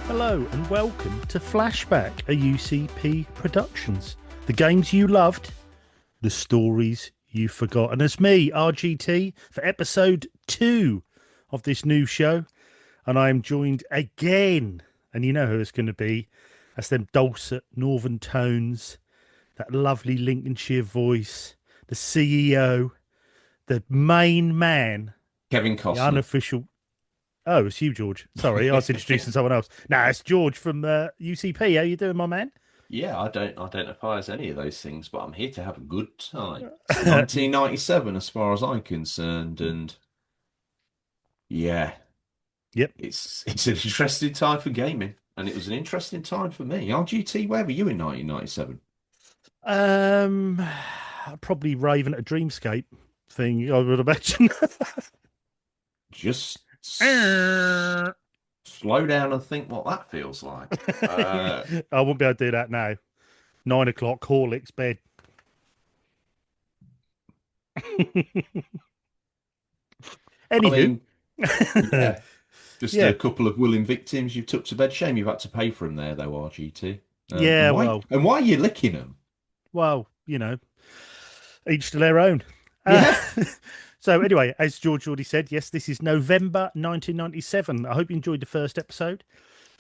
Hello and welcome to Flashback, a UCP Productions. The games you loved, the stories you forgot. And it's me, RGT, for episode 2 of this new show. And I am joined again, and you know who it's going to be. That's them dulcet northern tones, that lovely Lincolnshire voice, the CEO, the main man, Kevin the Costner. unofficial. Oh, it's you, George. Sorry, I was introducing someone else. Nah, it's George from UCP. How you doing, my man? Yeah, I don't identify as any of those things, but I'm here to have a good time. It's 1997 as far as I'm concerned, and yeah, Yep. it's an interesting time for gaming, and it was an interesting time for me. RGT, where were you in 1997? Um, Probably raving at a dreamscape thing, I would imagine. Just I slow down and think what that feels like. Uh, won't be able to do that now. 9 o'clock, Horlicks bed. I Anywho, mean, yeah, just yeah, a couple of willing victims you took to bed. Shame you've had to pay for them there, though, RGT. yeah. And why are you licking them? Well, each to their own. Uh, Yeah. so anyway, as George already said, yes, this is November 1997. I hope you enjoyed the first episode,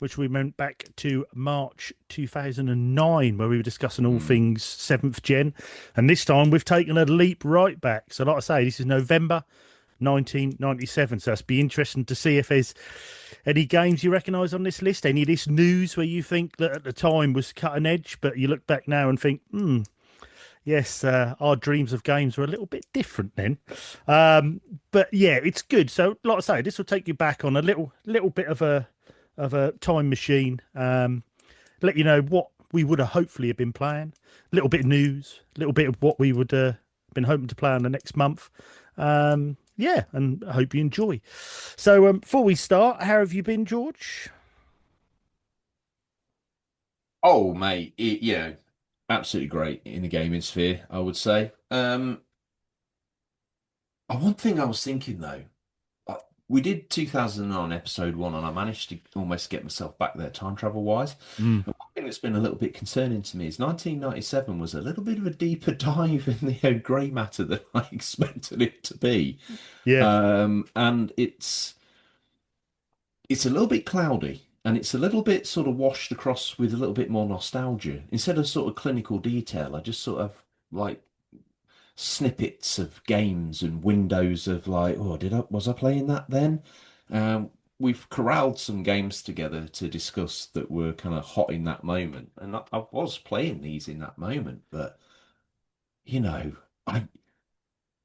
which we went back to March 2009, where we were discussing all Hmm. things 7th gen. And this time we've taken a leap right back. So, like I say, this is November 1997. So, it's be interesting to see if there's any games you recognise on this list, any of this news where you think that at the time was cutting edge, but you look back now and think, yes, our dreams of games were a little bit different then. But yeah, it's good. So, like I say, this will take you back on a little bit of a time machine. Let you know what we would have hopefully have been playing. A little bit of news, a little bit of what we would been hoping to play on the next month. Yeah, and I hope you enjoy. So, before we start, how have you been, George? Oh, mate, absolutely great in the gaming sphere, I would say. One thing I was thinking though, uh, we did 2009 episode one, and I managed to almost get myself back there time travel wise. Mm, And one thing that's been a little bit concerning to me is 1997 was a little bit of a deeper dive in the grey matter than I expected it to be. yeah. And it's a little bit cloudy and it's a little bit sort of washed across with a little bit more nostalgia. Instead of sort of clinical detail, I just sort of like snippets of games and windows of like, oh, was I playing that then? Um, we've corralled some games together to discuss that were kind of hot in that moment, and I was playing these in that moment, but you know, I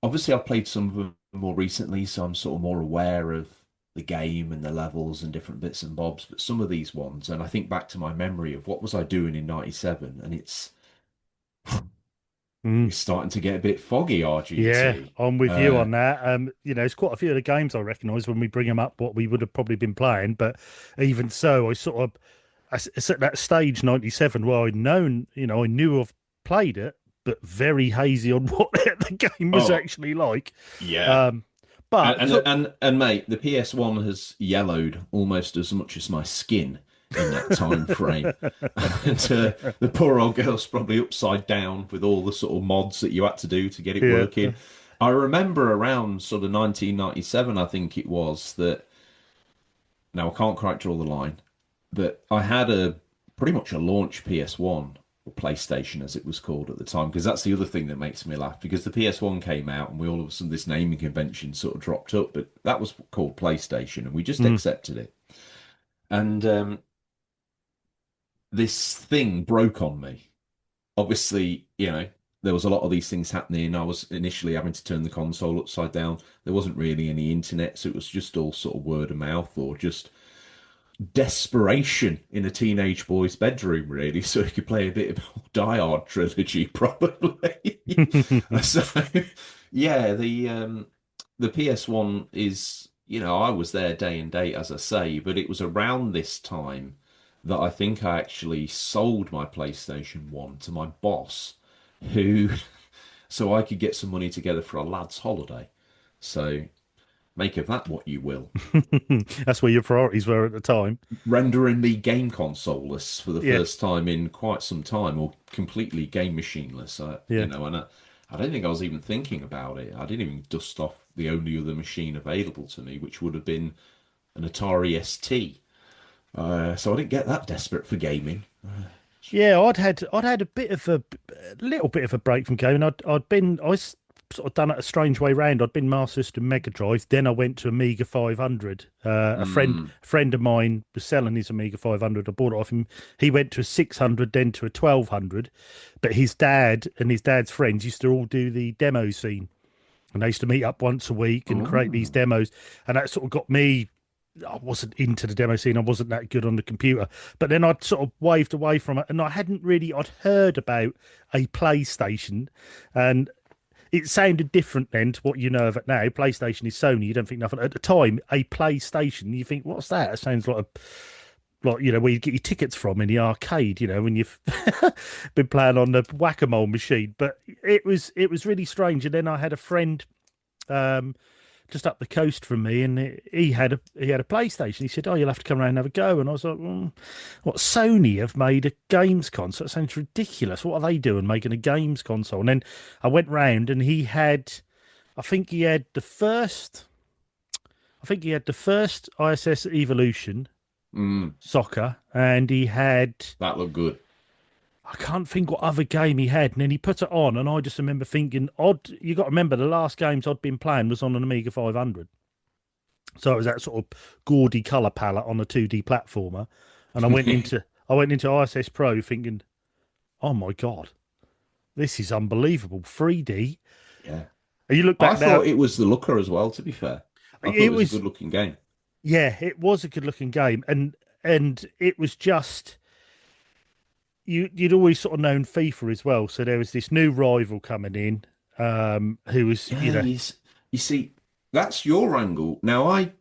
obviously I've played some of them more recently, so I'm sort of more aware of the game and the levels and different bits and bobs. But some of these ones, and I think back to my memory of what was I doing in '97, and Mm. it's starting to get a bit foggy, Yeah, RGT. I'm with you on that. It's quite a few of the games I recognise when we bring them up, what we would have probably been playing. But even so, it's at that stage, 97, where I'd known, I knew I've played it, but very hazy on what the game was Oh, actually like. yeah. Um, but And for, and and mate, the PS1 has yellowed almost as much as my skin in that time frame. And the poor old girl's probably upside down with all the sort of mods that you had to do to get it yeah, working. I remember around sort of 1997, I think it was, that now I can't quite draw the line, but I had a pretty much a launch PS1 or PlayStation as it was called at the time, because that's the other thing that makes me laugh, because the PS1 came out and we all of a sudden this naming convention sort of dropped up, but that was called PlayStation and we just mm, accepted it. And this thing broke on me. Obviously, there was a lot of these things happening. I was initially having to turn the console upside down. There wasn't really any internet, so it was just all sort of word of mouth or just desperation in a teenage boy's bedroom, really, so he could play a bit of Die Hard trilogy, probably. So, yeah, the PS1 is, I was there day and date, as I say, but it was around this time that I think I actually sold my PlayStation 1 to my boss, who, so I could get some money together for a lad's holiday. So Make of that what you will. That's where your priorities were at the time. Rendering me game consoleless for the Yeah, first time in quite some time, or completely game machineless. yeah. And I don't think I was even thinking about it. I didn't even dust off the only other machine available to me, which would have been an Atari ST. So I didn't get that desperate for gaming. Yeah, I'd had a little bit of a break from gaming. Sort of done it a strange way round. I'd been Master System Mega Drive, then I went to Amiga 500. Mm. A friend of mine was selling his Amiga 500. I bought it off him. He went to a 600, then to a 1200. But his dad and his dad's friends used to all do the demo scene, and they used to meet up once a week and create these Oh. demos. And that sort of got me. I wasn't into the demo scene. I wasn't that good on the computer. But then I'd sort of waved away from it, and I'd heard about a PlayStation, and it sounded different then to what you know of it now. PlayStation is Sony. You don't think nothing at the time. A PlayStation, you think, what's that? It sounds like where you get your tickets from in the arcade. When you've been playing on the whack-a-mole machine. But it was really strange. And then I had a friend. Um, just up the coast from me, and he had a PlayStation. He said, "Oh, you'll have to come around and have a go." And I was like, "What? Sony have made a games console? That sounds ridiculous. What are they doing making a games console?" And then I went round, and I think he had the first, ISS Evolution Mm. Soccer, and he had. That looked good. I can't think what other game he had, and then he put it on, and I just remember thinking, "Odd." You got to remember the last games I'd been playing was on an Amiga 500. So it was that sort of gaudy color palette on a 2D platformer, and I went into ISS Pro thinking, "Oh my god, this is unbelievable, 3D." Yeah. And you look I back now, thought it was the looker as well, to be fair. I thought it it was a was good looking game. yeah, it was a good looking game, and it was just you'd always sort of known FIFA as well, so there was this new rival coming in, who was Yeah, you see, that's your angle. Now, I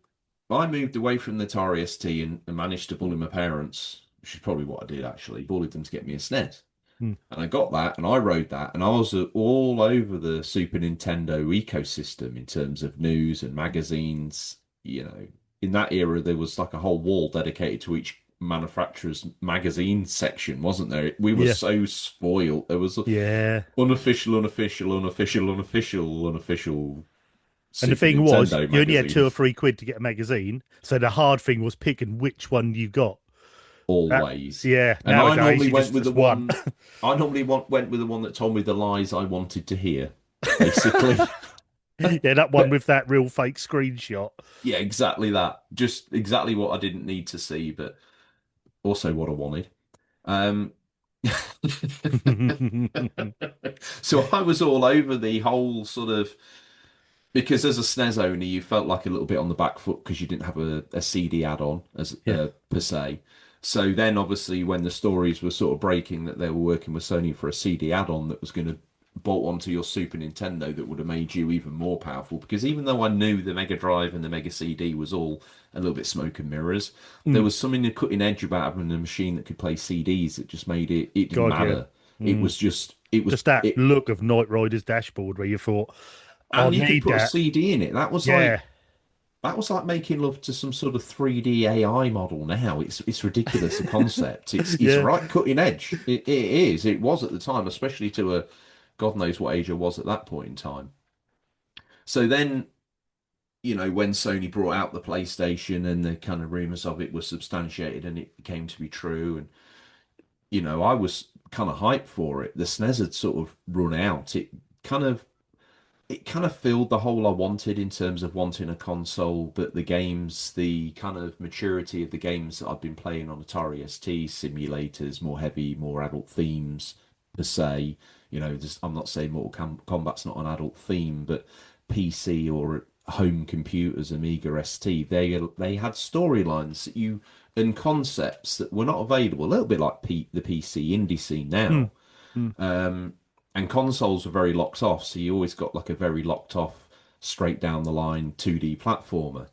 moved away from the Atari ST and managed to bully my parents, which is probably what I did actually, bullied them to get me a SNES. hmm, And I got that and I rode that and I was all over the Super Nintendo ecosystem in terms of news and magazines. In that era, there was like a whole wall dedicated to each manufacturer's magazine section, wasn't there? We were yeah, so spoiled. There was yeah. unofficial, unofficial, unofficial, unofficial, unofficial And the Super thing was, Nintendo you only had two or magazines three quid to get a magazine, so the hard thing was picking which one you got. That, always. yeah, And I nowadays normally you went just with the just one. one I normally went with the one that told me the lies I wanted to hear, basically. Yeah, that one with that real fake screenshot. Yeah, exactly that. Just exactly what I didn't need to see, but also what I wanted. Um so I was all over the whole sort of because as a SNES owner, you felt like a little bit on the back foot because you didn't have a CD add-on as Yeah. per se. So then, obviously, when the stories were sort of breaking that they were working with Sony for a CD add-on that was going to bolt onto your Super Nintendo, that would have made you even more powerful. Because even though I knew the Mega Drive and the Mega CD was all a little bit smoke and mirrors, there Mm, was something the cutting edge about having a machine that could play CDs that just made it didn't God, yeah. matter. It Mm. was just it was Just that it look of Knight Rider's dashboard where you thought, I and you could need put a that. CD in it. Yeah. That was like making love to some sort of 3D AI model now. It's ridiculous, the concept. It's Yeah. right cutting edge. It is. It was at the time, especially to a God knows what age I was at that point in time. So then, when Sony brought out the PlayStation and the kind of rumors of it were substantiated and it came to be true, and I was kind of hyped for it. The SNES had sort of run out. Kind of it kind of filled the hole I wanted in terms of wanting a console, but the games, the kind of maturity of the games that I've been playing on Atari ST, simulators, more heavy, more adult themes per se. I'm not saying Kombat's not an adult theme, but PC or home computers, Amiga ST, they had storylines that you and concepts that were not available. A little bit like the PC indie scene Mm, now. mm. Um, and consoles were very locked off, so you always got like a very locked off, straight down the line 2D platformer.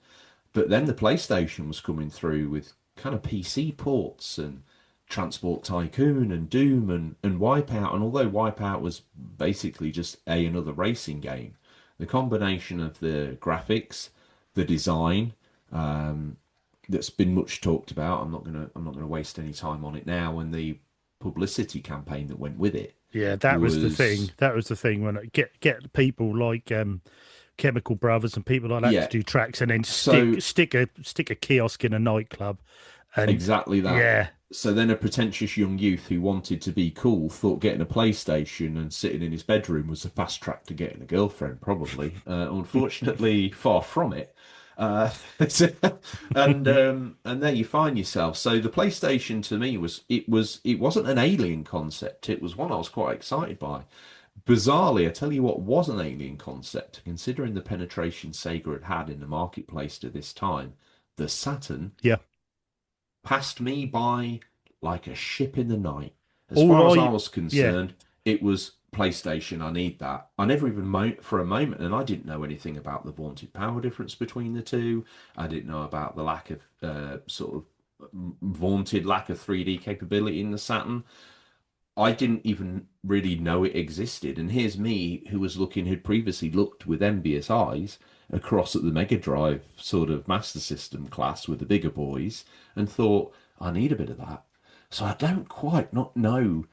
But then the PlayStation was coming through with kind of PC ports and Transport Tycoon and Doom and Wipeout. And although Wipeout was basically just another racing game, the combination of the graphics, the design, um, that's been much talked about. I'm not gonna waste any time on it now. And the publicity campaign that went with it Yeah, that was the thing. was, That was the thing when it get people like Chemical Brothers and people like that to yeah. do tracks, and then So stick a kiosk in a nightclub, and exactly that. yeah, So then a pretentious young youth who wanted to be cool thought getting a PlayStation and sitting in his bedroom was the fast track to getting a girlfriend, probably. Unfortunately, far from it. Uh, and there you find yourself. So the PlayStation to me it wasn't an alien concept. It was one I was quite excited by. Bizarrely, I tell you what was an alien concept, considering the penetration Sega had in the marketplace to this time. The Saturn yeah. passed me by like a ship in the night. As All far as I I was yeah, concerned, it was PlayStation. I need that. I never even for a moment, and I didn't know anything about the vaunted power difference between the two. I didn't know about the lack of sort of vaunted lack of 3D capability in the Saturn. I didn't even really know it existed. And here's me, who'd previously looked with envious eyes across at the Mega Drive sort of Master System class with the bigger boys, and thought, I need a bit of that. So I don't quite not know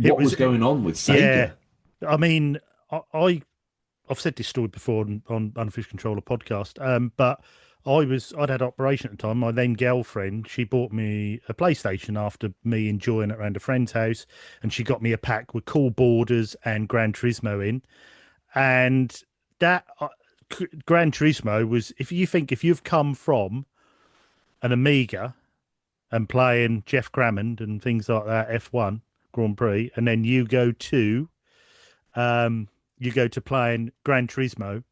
it what was was going on with yeah. Sega. I mean, I've said this story before on Unofficial Controller podcast, but I'd had operation at the time. My then girlfriend, she bought me a PlayStation after me enjoying it around a friend's house, and she got me a pack with Cool Borders and Gran Turismo in, and that Gran Turismo was, if you've come from an Amiga and playing Jeff Crammond and things like that, F1 Grand Prix, and then um, you go to playing Gran Turismo,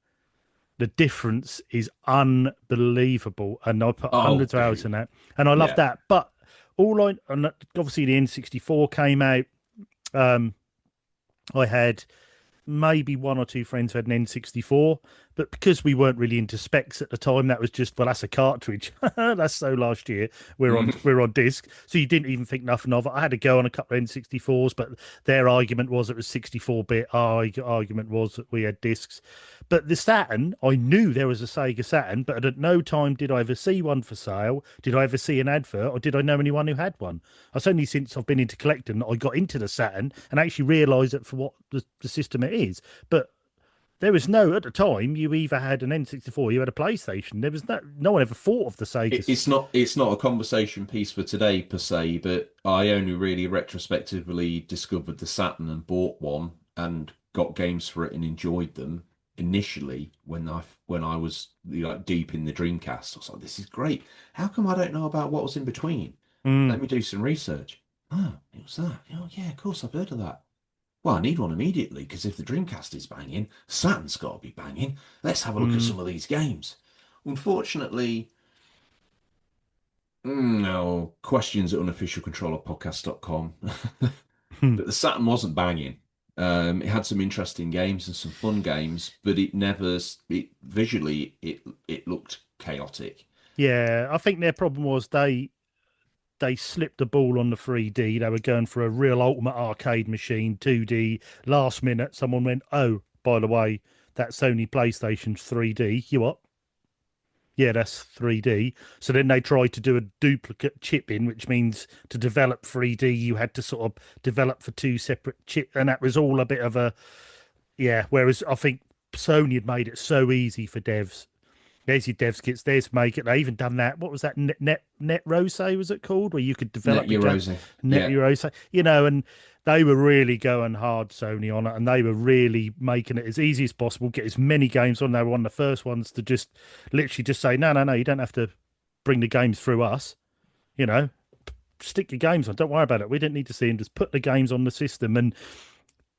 the difference is unbelievable. And I put Oh, hundreds of hours in dude. that, and I love Yeah. that. But and obviously the N64 came out. Um, I had maybe one or two friends who had an N64, but because we weren't really into specs at the time, that was just, well, that's a cartridge. That's so last year. We're on disc, so you didn't even think nothing of it. I had to go on a couple of N64s, but their argument was it was 64-bit. Our argument was that we had discs. But the Saturn, I knew there was a Sega Saturn, but at no time did I ever see one for sale. Did I ever see an advert, or did I know anyone who had one? It's only since I've been into collecting that I got into the Saturn and actually realised it for what the system it is. But there was no, at the time, you either had an N64, you had a PlayStation. There was no one ever thought of the Segas. It's not a conversation piece for today per se, but I only really retrospectively discovered the Saturn and bought one and got games for it and enjoyed them initially when I was, like, deep in the Dreamcast. I was like, this is great. How come I don't know about what was in between? Mm, Let me do some research. Oh, it was that. Oh yeah, of course I've heard of that. Well, I need one immediately because if the Dreamcast is banging, Saturn's got to be banging. Let's have a look at mm, some of these games. Unfortunately, no, questions at unofficialcontrollerpodcast.com. mm. But the Saturn wasn't banging. It had some interesting games and some fun games, but it looked chaotic. Yeah, I think their problem was they slipped the ball on the 3D. They were going for a real ultimate arcade machine, 2D. Last minute, someone went, "Oh, by the way, that Sony PlayStation's 3D." You what? Yeah, that's 3D. So then they tried to do a duplicate chip in, which means to develop 3D, you had to sort of develop for two separate chips, and that was all a bit of a yeah. Whereas I think Sony had made it so easy for devs. There's your devs kits. There's make it. They even done that. What was that? Net Rose was it called? Where you could Net develop a game. Eurose. Net Yeah. Rose, and they were really going hard, Sony, on it, and they were really making it as easy as possible. Get as many games on. They were one of the first ones to just literally just say, no, no, no, you don't have to bring the games through us. You know, stick your games on. Don't worry about it. We didn't need to see them. Just put the games on the system, and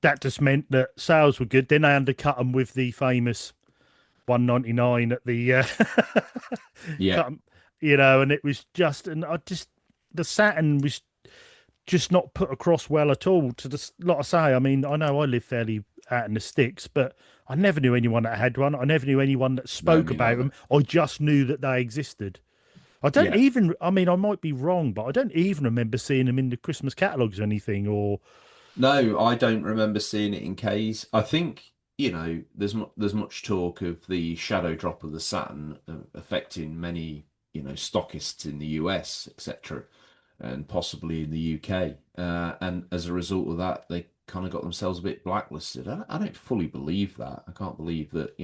that just meant that sales were good. Then they undercut them with the famous 199 at the Yeah. and it was just, and I just, the Saturn was just not put across well at all. To the, like I say, I mean, I know I live fairly out in the sticks, but I never knew anyone that had one. I never knew anyone that No, spoke me about neither. them. I just knew that they existed. I don't Yeah. even, I mean, I might be wrong, but I don't even remember seeing them in the Christmas catalogues or anything. Or No, I don't remember seeing it in K's. I think there's much talk of the shadow drop of the Saturn affecting many, stockists in the US, etc., and possibly in the UK. And as a result of that, they kind of got themselves a bit blacklisted. I don't fully believe that. I can't believe that,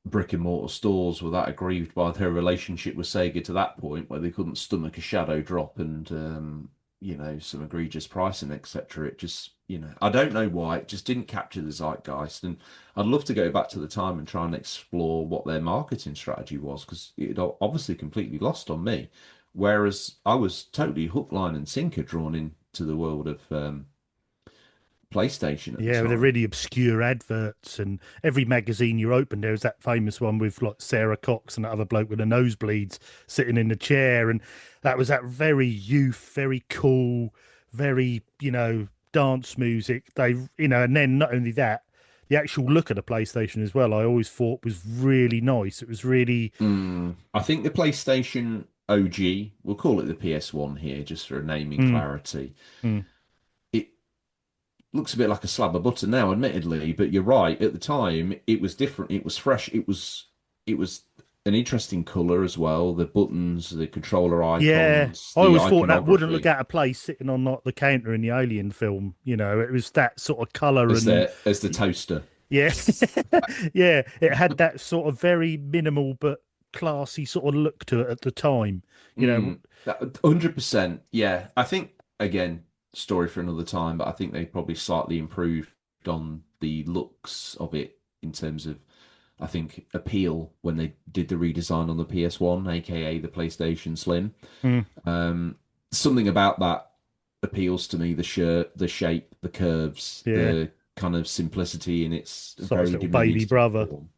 brick and mortar stores were that aggrieved by their relationship with Sega to that point where they couldn't stomach a shadow drop and some egregious pricing, etc. It just, I don't know why it just didn't capture the zeitgeist, and I'd love to go back to the time and try and explore what their marketing strategy was because it obviously completely lost on me. Whereas I was totally hook, line, and sinker drawn into the world of PlayStation at the Yeah, with the time. really obscure adverts, and every magazine you open, there's that famous one with like Sarah Cox and that other bloke with the nosebleeds sitting in the chair, and that was that very youth, very cool, very dance music. They, and then not only that, the actual look of the PlayStation as well. I always thought was really nice. It was really, I think the PlayStation OG, we'll call it the PS1 here, just for naming mm, clarity. mm. It looks a bit like a slab of butter now, admittedly, but you're right. At the time, it was different. It was fresh. It was an interesting color as well. The buttons, the controller Yeah, icons, I the always thought that wouldn't look iconography. out of place sitting on like the counter in the Alien film. It was that sort of color As and the toaster. yeah, yeah, it had that sort of very minimal but classy sort of look to it at the time. You know, 100%. Yeah. I think, again, story for another time, but I think they probably slightly improved on the looks of it in terms of, I think, appeal when they did the redesign on the PS1, aka the PlayStation Slim. mm, Um, Something about that appeals to me, the shirt, the shape, the curves, yeah, the kind of simplicity in its it's like his very little baby diminished brother. form.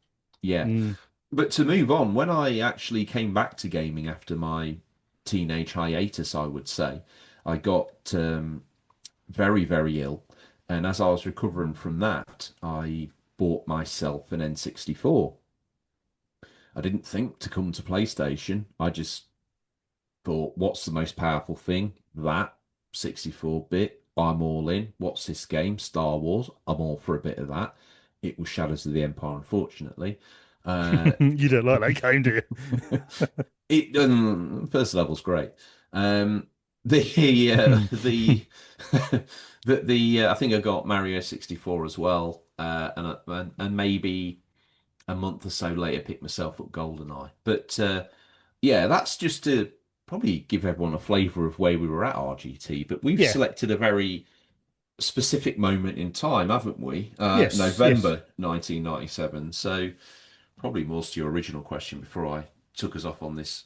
Yeah. Mm. But to move on, when I actually came back to gaming after my teenage hiatus, I would say, I got very, very ill. And as I was recovering from that, I bought myself an N64. I didn't think to come to PlayStation. I just thought, what's the most powerful thing? That 64-bit. I'm all in. What's this game? Star Wars. I'm all for a bit of that. It was Shadows of the Empire, unfortunately. Uh, You don't like that game, do it first level's great. The you? the I think I got Mario 64 as well, and maybe a month or so later picked myself up GoldenEye. But yeah, that's just to probably give everyone a flavour of where we were at RGT. But we've Yeah. selected a very specific moment in time, haven't we? Yes. Yes. November 1997. So probably more to your original question before I took us off on this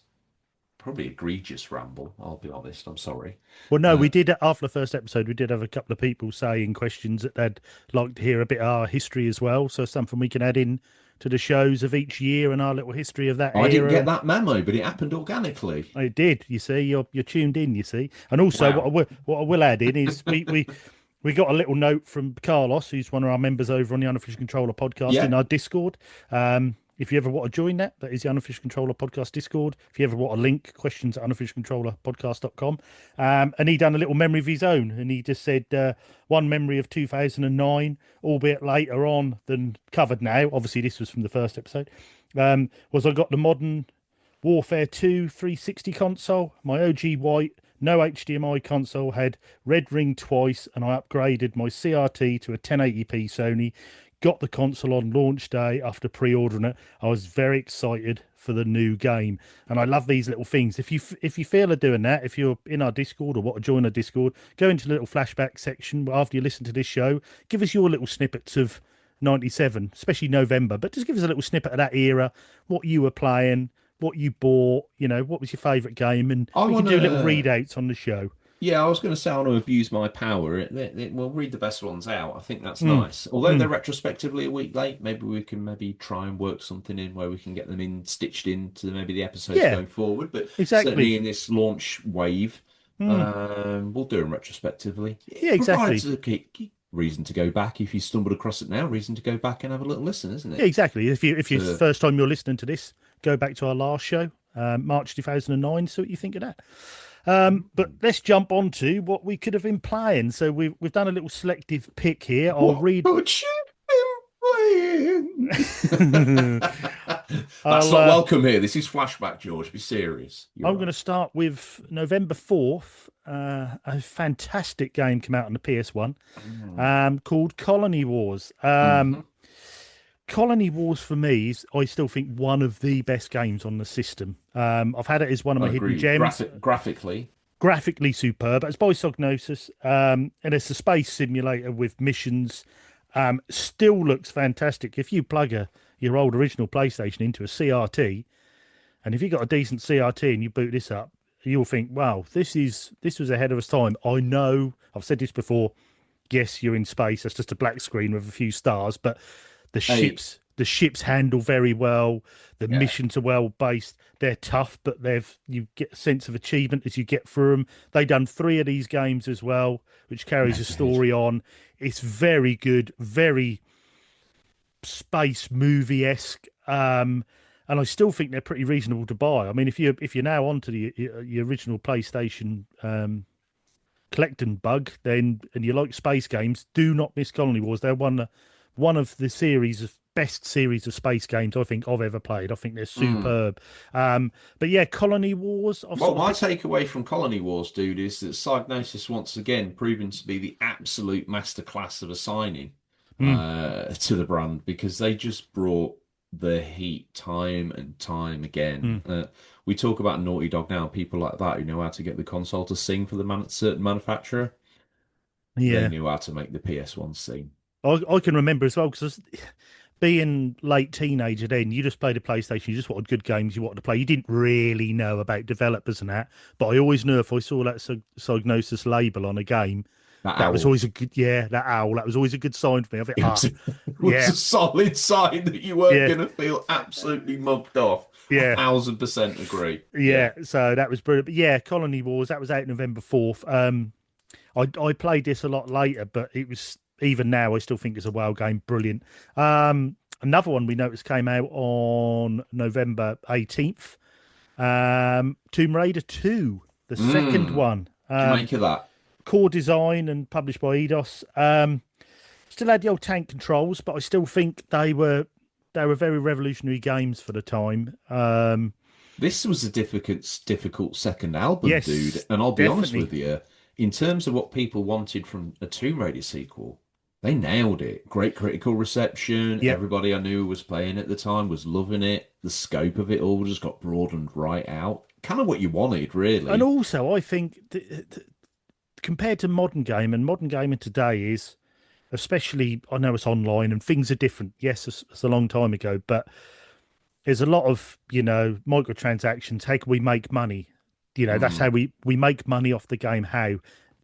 probably egregious ramble. I'll be honest. I'm sorry. Well, no, we Uh, did after the first episode. We did have a couple of people saying questions that they'd like to hear a bit of our history as well. So something we can add in to the shows of each year and our little history of that I didn't era. get that memo, but it happened organically. It did. You see, you're tuned in. You see, and also Wow. what I will add in is we got a little note from Carlos, who's one of our members over on the Unofficial Controller podcast in Yeah. our Discord. If you ever want to join that, that is the Unofficial Controller Podcast Discord. If you ever want a link, questions at unofficialcontrollerpodcast.com. And he done a little memory of his own. And he just said one memory of 2009, albeit later on than covered now. Obviously, this was from the first episode. Was I got the modern Warfare 2 360 console, my OG white, no HDMI console, had red ring twice, and I upgraded my CRT to a 1080p Sony. Got the console on launch day after pre-ordering it. I was very excited for the new game, and I love these little things. If you feel of doing that, if you're in our Discord or want to join our Discord, go into the little flashback section after you listen to this show. Give us your little snippets of 97, especially November, but just give us a little snippet of that era, what you were playing, what you bought, what was your favourite game, and I we can want do little to. readouts on the show. Yeah, I was going to say I want to abuse my power. We'll read the best ones out. I think that's Mm, nice. Although mm. they're retrospectively a week late, maybe we can maybe try and work something in where we can get them in stitched into maybe the episodes Yeah, going forward. But exactly. certainly in this launch wave, Mm. we'll do them retrospectively. Yeah, It exactly. provides a reason to go back. If you stumbled across it now, reason to go back and have a little listen, isn't Yeah, it? exactly. If you To first time you're listening to this, go back to our last show, March 2009. See what you think of that. But let's jump on to what we could have been playing. So we've done a little selective pick here. I'll what read. could you been in. That's I'll not welcome here. This is flashback, George. Be serious. You're I'm going right. to start with November 4th. A fantastic game came out on the PS1 called Colony Wars. Mm-hmm. Colony Wars for me is, I still think, one of the best games on the system. I've had it as one of I my hidden agree. gems. Graphically, Graphically superb. It's by Psygnosis, and it's a space simulator with missions. Still looks fantastic. If you plug your old original PlayStation into a CRT, and if you got a decent CRT and you boot this up, you'll think, "Wow, this was ahead of its time." I know I've said this before. Yes, you're in space. That's just a black screen with a few stars, but hey, the ships handle very well. The yeah, missions are well based. They're tough, but you get a sense of achievement as you get through them. They done 3 of these games as well, which carries they a did. story on. It's very good, very space movie esque. And I still think they're pretty reasonable to buy. I mean, if you're now onto the original PlayStation collecting bug, then and you like space games, do not miss Colony Wars. They're one of the best series of space games I think I've ever played. I think they're Mm. superb. But yeah, Colony Wars. I've Well, sort of my bit. takeaway from Colony Wars, dude, is that Psygnosis once again proven to be the absolute masterclass of assigning Mm, to the brand because they just brought the heat time and time again. mm, We talk about Naughty Dog now, people like that who know how to get the console to sing for the certain manufacturer. They yeah, knew how to make the PS1 sing. I can remember as well because being late teenager then, you just played a PlayStation, you just wanted good games you wanted to play. You didn't really know about developers and that, but I always knew if I saw that Psygnosis label on a game, That that was owl. always a good, yeah, that owl, that was always a good sign for me. I think, It was, it was yeah, a solid sign that you weren't yeah, going to feel absolutely mugged off. yeah, 1,000% agree. Yeah. yeah. So that was brilliant. But yeah, Colony Wars, that was out November 4th. I played this a lot later, but it was even now I still think it's a WoW game. Brilliant. Another one we noticed came out on November 18th. Tomb Raider 2, the second Mm. one. Do you make of that? Core design and published by Eidos. Still had the old tank controls, but I still think they were very revolutionary games for the time. This was a difficult second album, dude. Yes, And I'll be honest definitely. with you, in terms of what people wanted from a Tomb Raider sequel, they nailed it. Great critical reception. Yep. Everybody I knew was playing at the time was loving it. The scope of it all just got broadened right out. Kind of what you wanted, And really. also, I think compared to modern game, and modern gaming today is, especially, I know it's online and things are different. Yes, it's a long time ago, but there's a lot of, microtransactions. How can we make money? That's how Mm. we make money off the game. How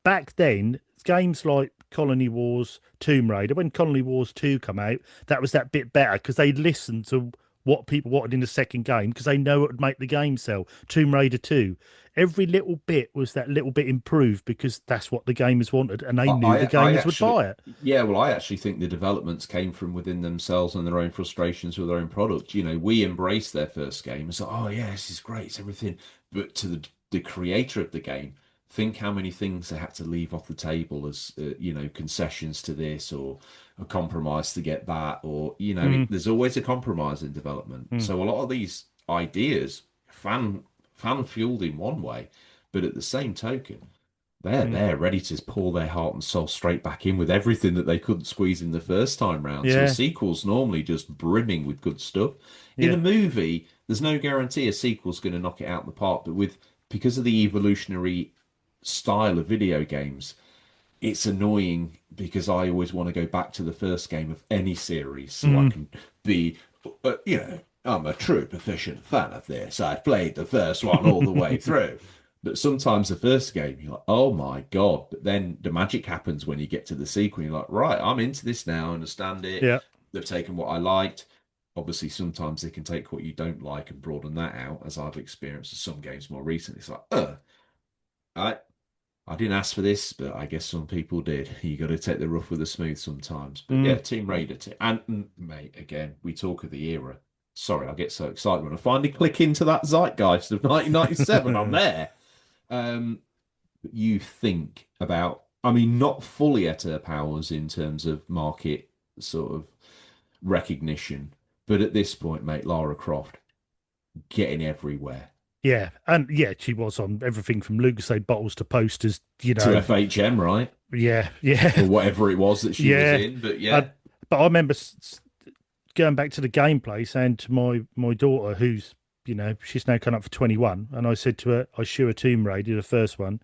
back then, games like Colony Wars, Tomb Raider, when Colony Wars 2 come out, that was that bit better because they listened to what people wanted in the second game because they know it would make the game sell. Tomb Raider 2, every little bit was that little bit improved because that's what the gamers wanted and they knew the I gamers would actually, buy it. yeah, well, I actually think the developments came from within themselves and their own frustrations with their own product. You know, we embraced their first game and said, "Oh yeah, this is great, it's everything." But to the creator of the game, think how many things they had to leave off the table as concessions to this or a compromise to get that, or Mm, there's always a compromise in development. mm, So a lot of these ideas, fan fueled in one way, but at the same token. They're mm. there, ready to pour their heart and soul straight back in with everything that they couldn't squeeze in the first time round. So a Yeah, sequel's normally just brimming with good stuff. In a yeah. movie, there's no guarantee a sequel's going to knock it out of the park, but because of the evolutionary style of video games, it's annoying because I always want to go back to the first game of any series so I Mm, can be, I'm a true proficient fan of this. I've played the first one all the way through. But sometimes the first game, you're like, oh my God. But then the magic happens when you get to the sequel. You're like, right, I'm into this now, I understand it. yeah. They've taken what I liked. Obviously, sometimes they can take what you don't like and broaden that out, as I've experienced with some games more recently. It's like, I I didn't ask for this, but I guess some people did. You got to take the rough with the smooth sometimes. But yeah, Mm. Team Raider, and mate, again, we talk of the era. Sorry, I get so excited when I finally click into that zeitgeist of 1997. I'm there. But you think about, I mean, not fully at her powers in terms of market sort of recognition. But at this point, mate, Lara Croft getting everywhere. Yeah, and yeah, she was on everything from Lucasade bottles to posters. To FHM, right? Yeah, yeah, Or whatever it was that she was yeah. in. But I, yeah, but I remember going back to the gameplay, saying to my daughter, who's she's now come up for 21, and I said to her, I show her Tomb Raider, the first one,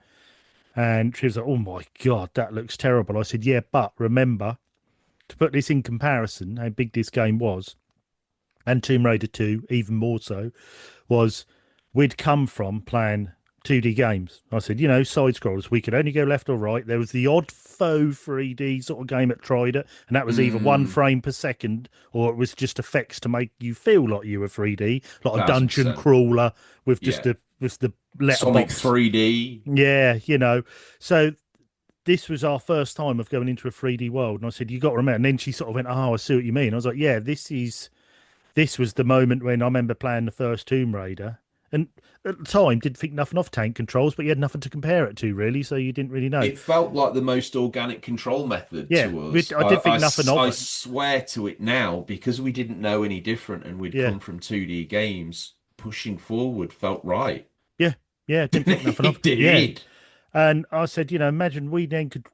and she was like, "Oh my god, that looks terrible." I said, "Yeah, but remember to put this in comparison, how big this game was, and Tomb Raider 2, even more so, was we'd come from playing 2D games." I said, side scrollers, we could only go left or right. There was the odd faux 3D sort of game that tried it, and that was either one mm, frame per second or it was just effects to make you feel like you were 3D, like a dungeon 1000%. crawler with just Yeah. the Sonic letterbox. 3D. Yeah, So this was our first time of going into a 3D world, and I said, "You got to remember." And then she sort of went, "Oh, I see what you mean." I was like, "Yeah, this was the moment when I remember playing the first Tomb Raider, and at the time didn't think nothing of tank controls, but you had nothing to compare it to really, so you didn't really know." It felt like the most organic control method Yeah, to us. I did think nothing of I it. swear to it now, because we didn't know any different and we'd Yeah, come from 2D games, pushing forward felt right. yeah, yeah, didn't think nothing of It it. Yeah, did. and I said, imagine we then could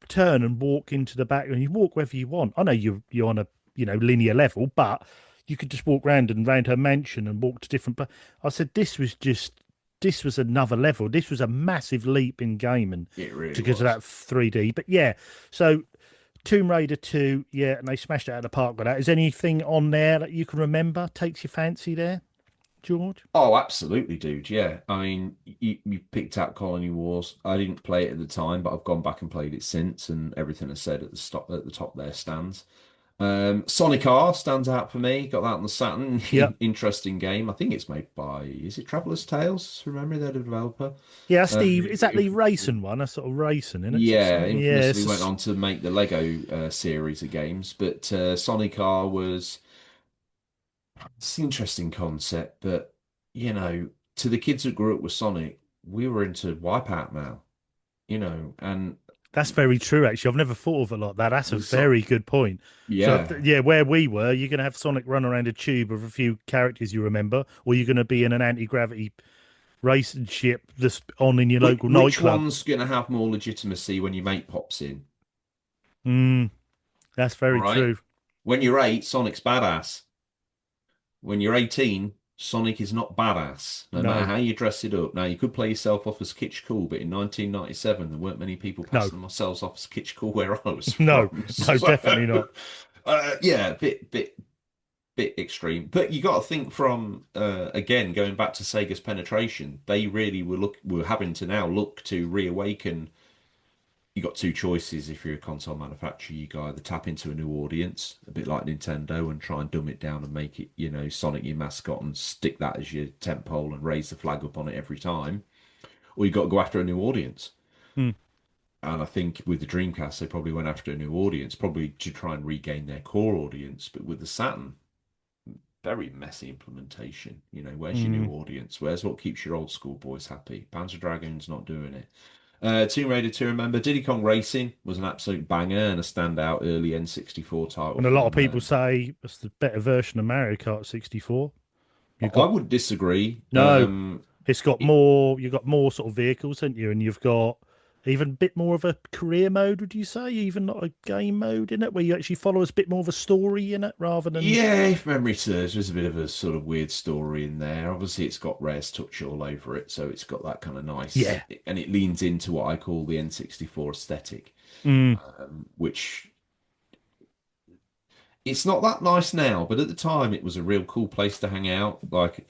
turn and walk into the back, and you walk wherever you want. I know you're on a linear level, but you could just walk round and round her mansion and walk to different. But I said this was another level. This was a massive leap in gaming It really because of was. that 3D. But yeah, so Tomb Raider 2, yeah, and they smashed it out of the park with that. Is anything on there that you can remember takes your fancy there, George? Oh, absolutely, dude. Yeah. I mean, you picked out Colony Wars. I didn't play it at the time, but I've gone back and played it since, and everything I said at the top there stands. Sonic R stands out for me. Got that on the Saturn. Yep. Interesting game. I think it's made by, is it Traveller's Tales? From memory, they're the developer. Yeah, that's Uh, is that the racing one? That's sort of racing, isn't it? yeah, Yeah, infamously it's went on to make the Lego series of games, but Sonic R was it's an interesting concept. But you know, to the kids that grew up with Sonic, we were into Wipeout now. And that's very true. Actually, I've never thought of it like that. That's a so very good point. So yeah, yeah, where we were, you're going to have Sonic run around a tube of a few characters you remember, or you're going to be in an anti-gravity racing ship that's on in your local which nightclub. one's gonna have more legitimacy when your mate pops in? Mm, that's All very right. true. When you're 8, Sonic's badass. When you're 18, Sonic is not badass, no matter No, how you dress it up. Now, you could play yourself off as Kitsch Cool, but in 1997, there weren't many people no, passing themselves off as Kitsch Cool where I was no, from. no, So, definitely not. yeah, bit extreme. But you got to think from, again, going back to Sega's penetration, they really were having to now look to reawaken. You got two choices if you're a console manufacturer. You can either tap into a new audience, a bit like Nintendo, and try and dumb it down and make it, Sonic your mascot and stick that as your tent pole and raise the flag up on it every time. Or you got to go after a new audience. Mm, And I think with the Dreamcast, they probably went after a new audience, probably to try and regain their core audience. But with the Saturn, very messy implementation. Where's your new mm. audience? Where's what keeps your old school boys happy? Panzer Dragoon's not doing it. Tomb Raider 2, remember, Diddy Kong Racing was an absolute banger and a standout early N64 title And a lot of from. people say it's the better version of Mario Kart 64. You I got would disagree. no, it's got It, more. You've got more sort of vehicles, haven't you? And you've got even a bit more of a career mode. Would you say even not a game mode in it, where you actually follow a bit more of a story in it rather than yeah, if memory serves, there's a bit of a sort of weird story in there. Obviously, it's got Rare's touch all over it, so it's got that kind of nice, yeah. and it leans into what I call the N64 aesthetic, Mm, which it's not that nice now, but at the time it was a real cool place to hang out. Like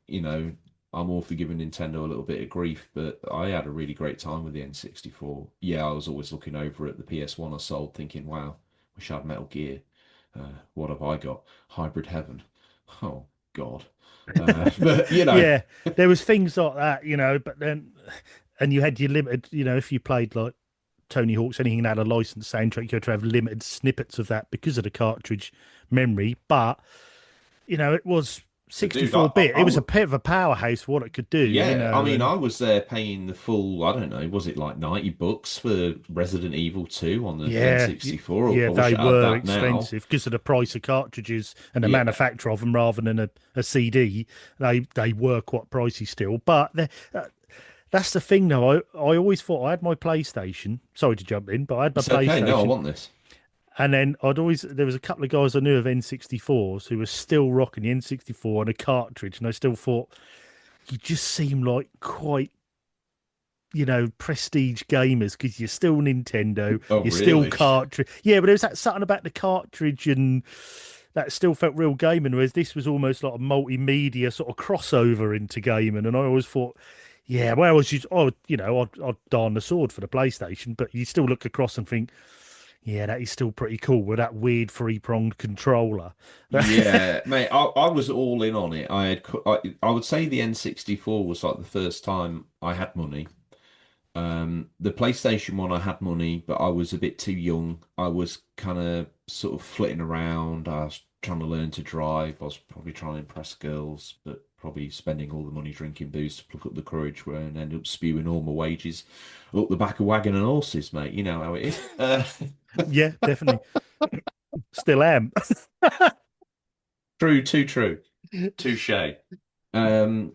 you know, I'm awfully giving Nintendo a little bit of grief, but I had a really great time with the N64. Yeah, I was always looking over at the PS1 I sold, thinking, "Wow, wish I had Metal Gear. What have I got? Hybrid Heaven. Oh God." But yeah, there was things like that, but then and you had your limited, if you played like Tony Hawk's, anything that had a licensed soundtrack, you had to have limited snippets of that because of the cartridge memory. But it was Dude, 64-bit. It was a bit of a powerhouse for what it could do, you yeah, I know. mean, And I was there paying the full, I don't know, was it like 90 bucks for Resident Evil 2 on the yeah, N64? yeah, I wish they I had were that now. expensive because of the price of cartridges and the Yeah. manufacture of them rather than a CD. They were quite pricey still. But that's the thing, though. I always thought I had my PlayStation. Sorry to jump in, but I had my It's okay. No, I PlayStation. want this. And then there was a couple of guys I knew of N64s who were still rocking the N64 and a cartridge. And I still thought, you just seem like quite, prestige gamers because you're still Nintendo, Oh, you're still really? cartridge. Yeah, but there was that something about the cartridge and that still felt real gaming, whereas this was almost like a multimedia sort of crossover into gaming. And I always thought, yeah, well, I was just, oh, I'd darn the sword for the PlayStation, but you still look across and think, yeah, that is still pretty cool with that weird three-pronged controller. Yeah, mate, I was all in on it. I would say the N64 was like the first time I had money. The PlayStation one, I had money, but I was a bit too young. I was kind of sort of flitting around. I was trying to learn to drive. I was probably trying to impress girls, but probably spending all the money drinking booze to pluck up the courage where and end up spewing all my wages up the back of wagon and horses, mate. You know how it is. Yeah, definitely. Still am. True, too true. Touche. Um,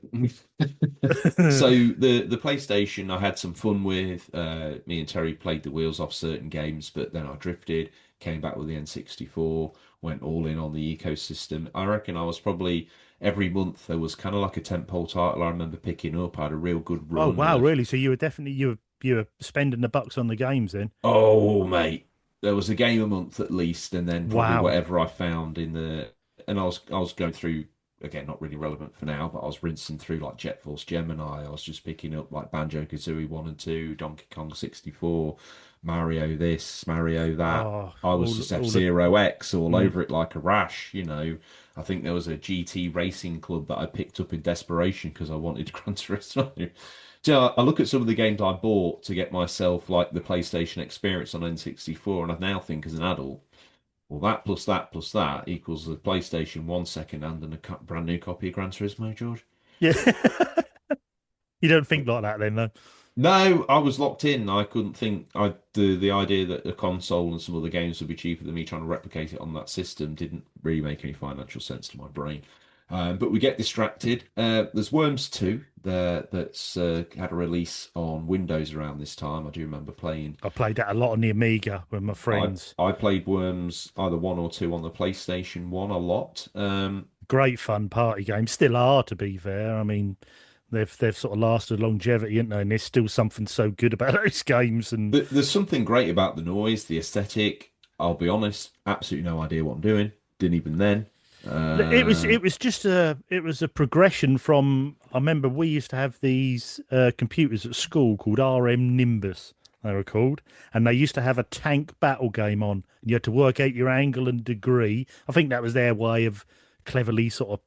so the PlayStation I had some fun with. Me and Terry played the wheels off certain games, but then I drifted, came back with the N64, went all in on the ecosystem. I reckon I was probably every month there was kind of like a tentpole title I remember picking up. I had a real good Oh run wow, of really? So you were spending the bucks on the games then? oh mate, there was a game a month at least, and then probably Wow. whatever I found in the and I was going through again, not really relevant for now, but I was rinsing through like Jet Force Gemini. I was just picking up like Banjo Kazooie 1 and 2, Donkey Kong 64, Mario this, Mario that. Oh, I was just all the F-Zero X all mm. over it like a rash. I think there was a GT racing club that I picked up in desperation because I wanted Gran Turismo. Do you know, I look at some of the games I bought to get myself like the PlayStation experience on N64, and I now think as an adult, well, that plus that equals the PlayStation 1 second hand and a brand new copy of Gran Turismo, George. Yeah. You don't think like that then, though. No, I was locked in. I couldn't think. The idea that a console and some other games would be cheaper than me trying to replicate it on that system didn't really make any financial sense to my brain. But we get distracted. There's Worms 2 there that's had a release on Windows around this time. I do remember playing. I played that a lot on the Amiga with my I friends. I played Worms either 1 or 2 on the PlayStation 1 a lot. Great fun party games. Still are, to be fair. I mean, they've sort of lasted longevity, haven't they? And there's still something so good about those games. And There's something great about the noise, the aesthetic. I'll be honest, absolutely no idea what I'm doing. Didn't even then. it was just a progression from. I remember we used to have these computers at school called RM Nimbus. They were called, and they used to have a tank battle game on. You had to work out your angle and degree. I think that was their way of cleverly sort of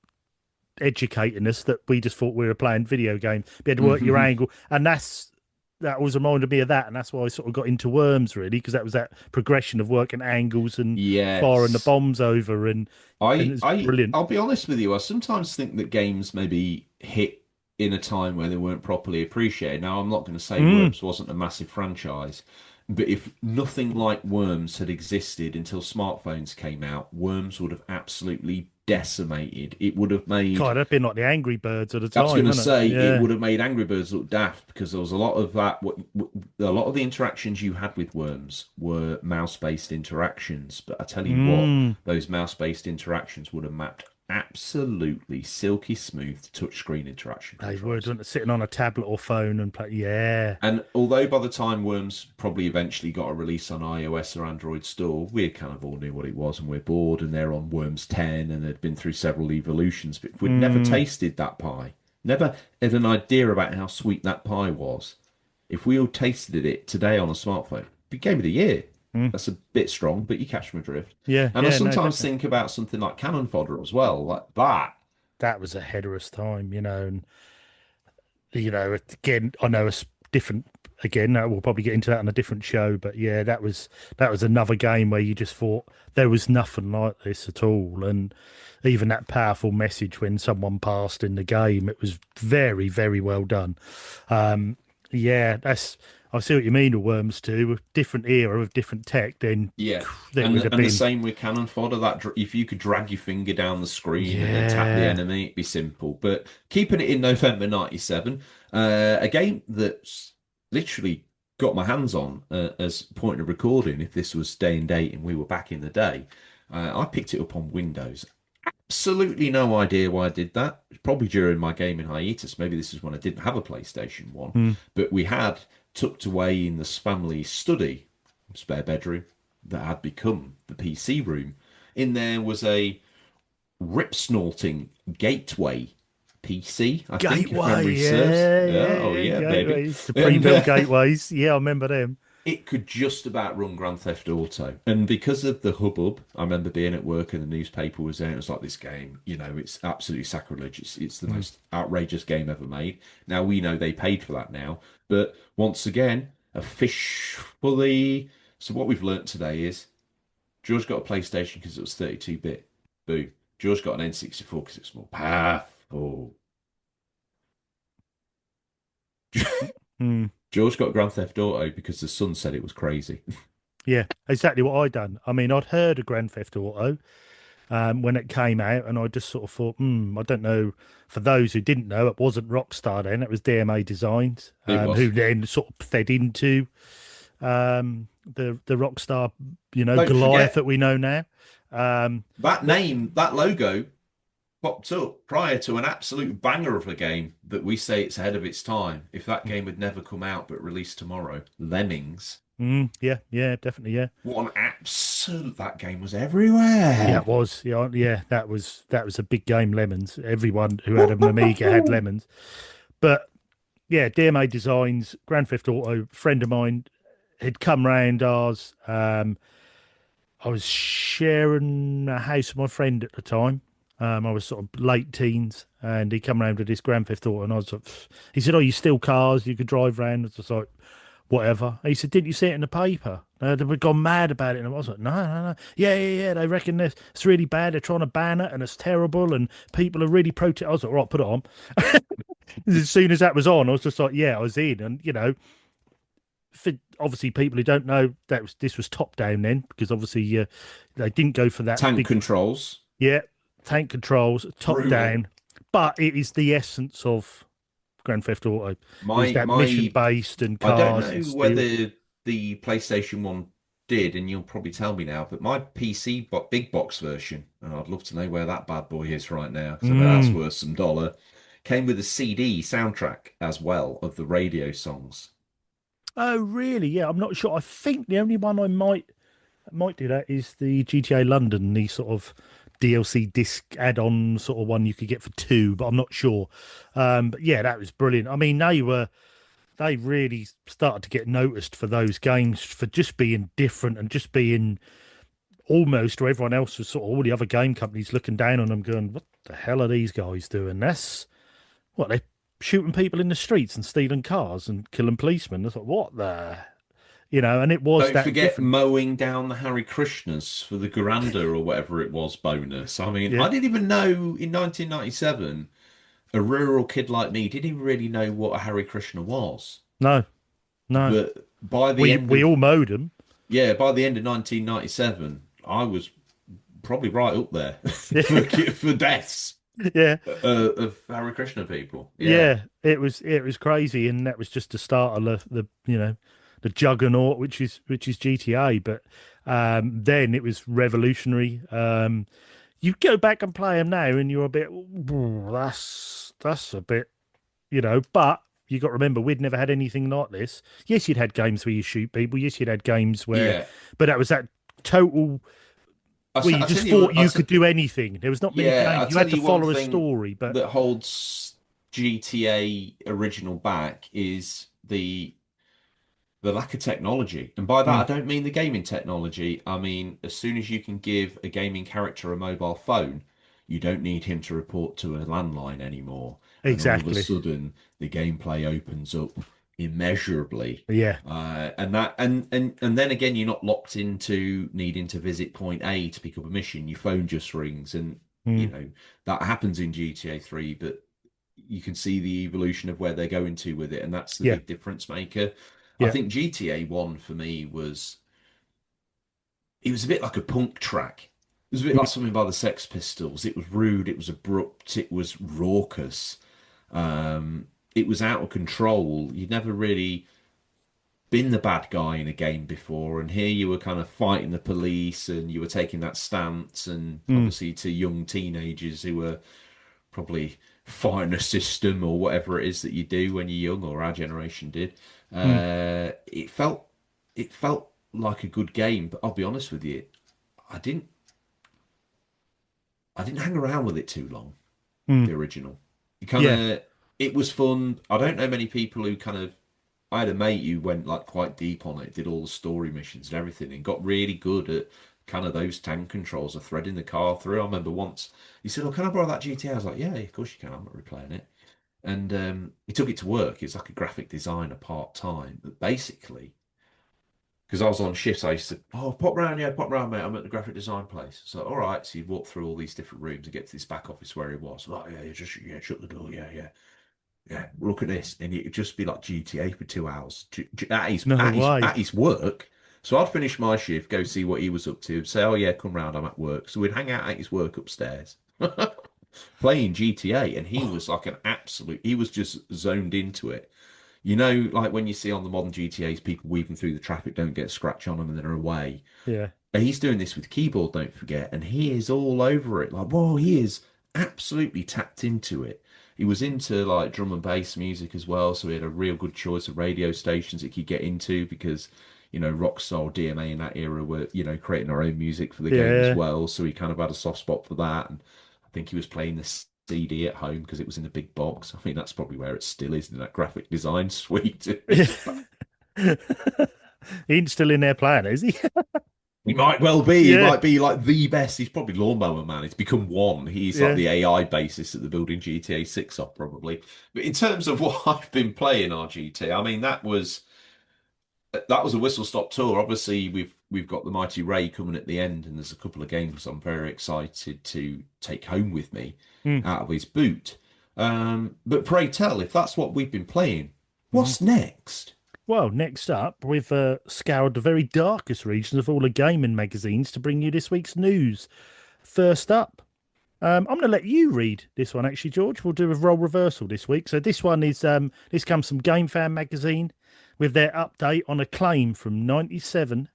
educating us that we just thought we were playing video games. You had to work your angle, and that always reminded me of that, and that's why I sort of got into Worms really, because that was that progression of working angles and firing the Yes. bombs over, and it's brilliant. I'll be honest with you. I sometimes think that games maybe hit in a time where they weren't properly appreciated. Now, I'm not going to say Mm. Worms wasn't a massive franchise, but if nothing like Worms had existed until smartphones came out, Worms would have absolutely decimated. It would have made God, that'd been like the Angry Birds at the I was going time, to wasn't say it? it Yeah. would have made Angry Birds look daft because there was a lot of that. A lot of the interactions you had with Worms were mouse-based interactions, but I tell you what, Mm. those mouse-based interactions would have mapped absolutely silky smooth to touchscreen interaction They would, controls. wouldn't it? Sitting on a tablet or phone and play. Yeah. And although by the time Worms probably eventually got a release on iOS or Android store, we kind of all knew what it was and we're bored and they're on Worms 10 and they'd been through several evolutions, but if we'd never Mm. tasted that pie, never had an idea about how sweet that pie was, if we all tasted it today on a smartphone, it'd be game of the year. Mm. That's a bit strong, but you catch my drift. Yeah. And I Yeah. No, sometimes definitely. think about something like cannon fodder as well, like that. That was a headerous time, and again, I know it's different. again, we'll probably get into that on a different show. But yeah, that was another game where you just thought there was nothing like this at all, and even that powerful message when someone passed in the game, it was very, very well done. Um, yeah, that's I see what you mean with Worms too. With different era with different tech, then Yeah. it would have And the been same with cannon fodder. If you could drag your finger down the screen and then tap the yeah, enemy, it'd be simple. But keeping it in November '97, a game that's literally got my hands on as point of recording. If this was day and date and we were back in the day, I picked it up on Windows. Absolutely no idea why I did that. Probably during my gaming hiatus. Maybe this is when I didn't have a PlayStation 1. mm, But we had tucked away in this family study, spare bedroom, that had become the PC room. In there was a rip snorting gateway PC, I think, if gateway, memory serves. yeah, Yeah, oh yeah, yeah, baby. gateways, the And pre-built gateways. Yeah, I remember them. it could just about run Grand Theft Auto. And because of the hubbub, I remember being at work and the newspaper was there. And it was like, this game, it's absolutely sacrilegious. It's the Mm, most outrageous game ever made. Now we know they paid for that now. But once again, a fish fully. So what we've learnt today is George got a PlayStation because it was 32-bit. Boo. George got an N64 because it's more powerful. mm. George got Grand Theft Auto because the son said it was crazy. Yeah, exactly what I done. I mean, I'd heard of Grand Theft Auto when it came out, and I just sort of thought, I don't know. For those who didn't know, it wasn't Rockstar then; it was DMA Designs, It who was. then sort of fed into the Rockstar, Don't Goliath forget that we know now. Um, that but name, that logo popped up prior to an absolute banger of a game that we say it's ahead of its time. If that game had never come out but released tomorrow, Lemmings. yeah, yeah, definitely, yeah. What an absolute that game was Yeah, everywhere. it was. Yeah, yeah, that was a big game. Lemons. Everyone who had an Amiga had lemons. But yeah, DMA Designs, Grand Theft Auto. Friend of mine had come round ours. I was sharing a house with my friend at the time. I was sort of late teens, and he come round with this Grand Theft Auto, and I was like, he said, "Oh, you steal cars? You could drive around." I was just like, "Whatever." He said, "Didn't you see it in the paper? They've gone mad about it." And I was like, "No, no, no. Yeah, yeah, yeah. They reckon this it's really bad. They're trying to ban it, and it's terrible, and people are really protesting." I was like, "Right, put it on." As soon as that was on, I was just like, "Yeah, I was in." And for obviously people who don't know, this was top down then, because obviously they didn't go for that Tank big, controls, yeah, tank controls, top brutal. down. But it is the essence of Grand Theft Auto. It was My that mission my based and I don't cars and know steel. whether the PlayStation 1 did, and you'll probably tell me now, but my PC big box version, and I'd love to know where that bad boy is right now, because I bet that's Mm. worth some dollar, came with a CD soundtrack as well of the radio songs. Oh, really? Yeah, I'm not sure. I think the only one I might do that is the GTA London, the sort of DLC disc add-on sort of one you could get for two, but I'm not sure. But yeah, that was brilliant. I mean, they really started to get noticed for those games for just being different and just being almost where everyone else was sort of all the other game companies looking down on them, going, "What the hell are these guys doing? That's what they're shooting people in the streets and stealing cars and killing policemen." I thought, what the, and it was Don't that forget different. mowing down the Harry Krishnas for the Garanda or whatever it was bonus. I mean, Yeah, I didn't even know in 1997, a rural kid like me didn't even really know what a Harry Krishna was. no, no, But by the we end we of all mowed them. yeah, by the end of 1997, I was probably right up there Yeah, for deaths yeah, of Hare Krishna people. Yeah. yeah. It was crazy, and that was just the start of the juggernaut, which is GTA. But then it was revolutionary. You go back and play them now, and you're a bit, "Ooh, that's a bit," But you got to remember, we'd never had anything like this. Yes, you'd had games where you shoot people. Yes, you'd had games where, Yeah. but that was that total where you I tell just you, thought you could do anything. There was not many yeah, I games. You tell had to you one follow a thing story, but that holds GTA original back is the lack of technology. And by that, mm, I don't mean the gaming technology. I mean, as soon as you can give a gaming character a mobile phone, you don't need him to report to a landline anymore. And all of a exactly. sudden, the gameplay opens up immeasurably. Yeah. And then again, you're not locked into needing to visit point A to pick up a mission. Your phone just rings, and Mm. that happens in GTA 3, but you can see the evolution of where they're going to with it, and that's the Yeah. big difference maker. I Yeah. think GTA 1 for me was it was a bit like a punk track. It was a bit Mm. like something by the Sex Pistols. It was rude, it was abrupt, it was raucous. It was out of control. You'd never really been the bad guy in a game before, and here you were kind of fighting the police and you were taking that stance, and Mm. obviously to young teenagers who were probably fighting a system or whatever it is that you do when you're young, or our generation did. Mm. It felt like a good game, but I'll be honest with you, I didn't I didn't hang around with it too long. Mm. The original, you kind Yeah. of it was fun. I don't know many people who kind of I had a mate who went like quite deep on it, did all the story missions and everything, and got really good at kind of those tank controls of threading the car through. I remember once he said, "Oh, can I borrow that GTA?" I was like, "Yeah, of course you can. I'm not replaying it." And he took it to work. He's like a graphic designer part time, but basically, because I was on shifts, I used to, oh, pop round, yeah, pop round, mate. I'm at the graphic design place. So, all right. So you walk through all these different rooms and get to this back office where he was. Like, yeah, just yeah, shut the door. Yeah, yeah. Yeah, look at this, and it'd just be like GTA for 2 hours at his No at his way. at his work. So I'd finish my shift, go see what he was up to, say, "Oh yeah, come round, I'm at work." So we'd hang out at his work upstairs, playing GTA, and he was like an absolute. He was just zoned into it. Like when you see on the modern GTA's, people weaving through the traffic, don't get a scratch on them, and they're away. Yeah. And he's doing this with keyboard, don't forget, and he is all over it. Like, whoa, he is absolutely tapped into it. He was into like drum and bass music as well, so he had a real good choice of radio stations he could get into because, Rockstar DMA in that era were, creating our own music for the game as Yeah. well. So he kind of had a soft spot for that. And I think he was playing the CD at home because it was in a big box. I mean, that's probably where it still is in that graphic design suite. Yeah. He ain't still in there playing, is he? He might well be. He Yeah. might be like the best. He's probably Lawnmower Man. It's become one. He's like Yeah. the AI basis that they're building GTA 6 off, probably. But in terms of what I've been playing our GT, I mean that was a whistle stop tour. Obviously, we've got the Mighty Ray coming at the end, and there's a couple of games I'm very excited to take home with me Mm. out of his boot. But pray tell, if that's what we've been playing, Mhm. what's next? Well, next up, we've scoured the very darkest regions of all the gaming magazines to bring you this week's news. First up, I'm going to let you read this one, actually, George. We'll do a role reversal this week. So this one is this comes from Game Fan magazine with their update on Acclaim from 97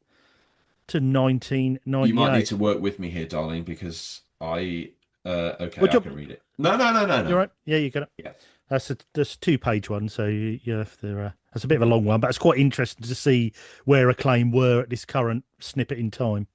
to You might need 1998. to work with me here, darling, because okay, Well, I can read it. No, no, no, no, you're no. right. Yeah, you got it. Yeah. That's a two-page one, so you have to. That's a bit of a long one, but it's quite interesting to see where Acclaim were at this current snippet in time.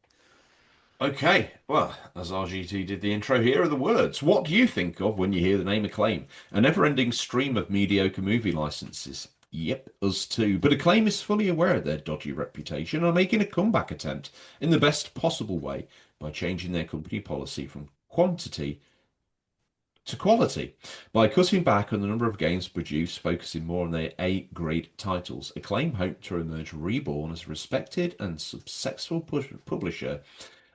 Okay, well, as RGT did the intro, here are the words. What do you think of when you hear the name Acclaim? A never-ending stream of mediocre movie licenses. Yep, us too. But Acclaim is fully aware of their dodgy reputation and are making a comeback attempt in the best possible way by changing their company policy from quantity to quality. By cutting back on the number of games produced, focusing more on their A-grade titles, Acclaim hope to emerge reborn as a respected and successful publisher.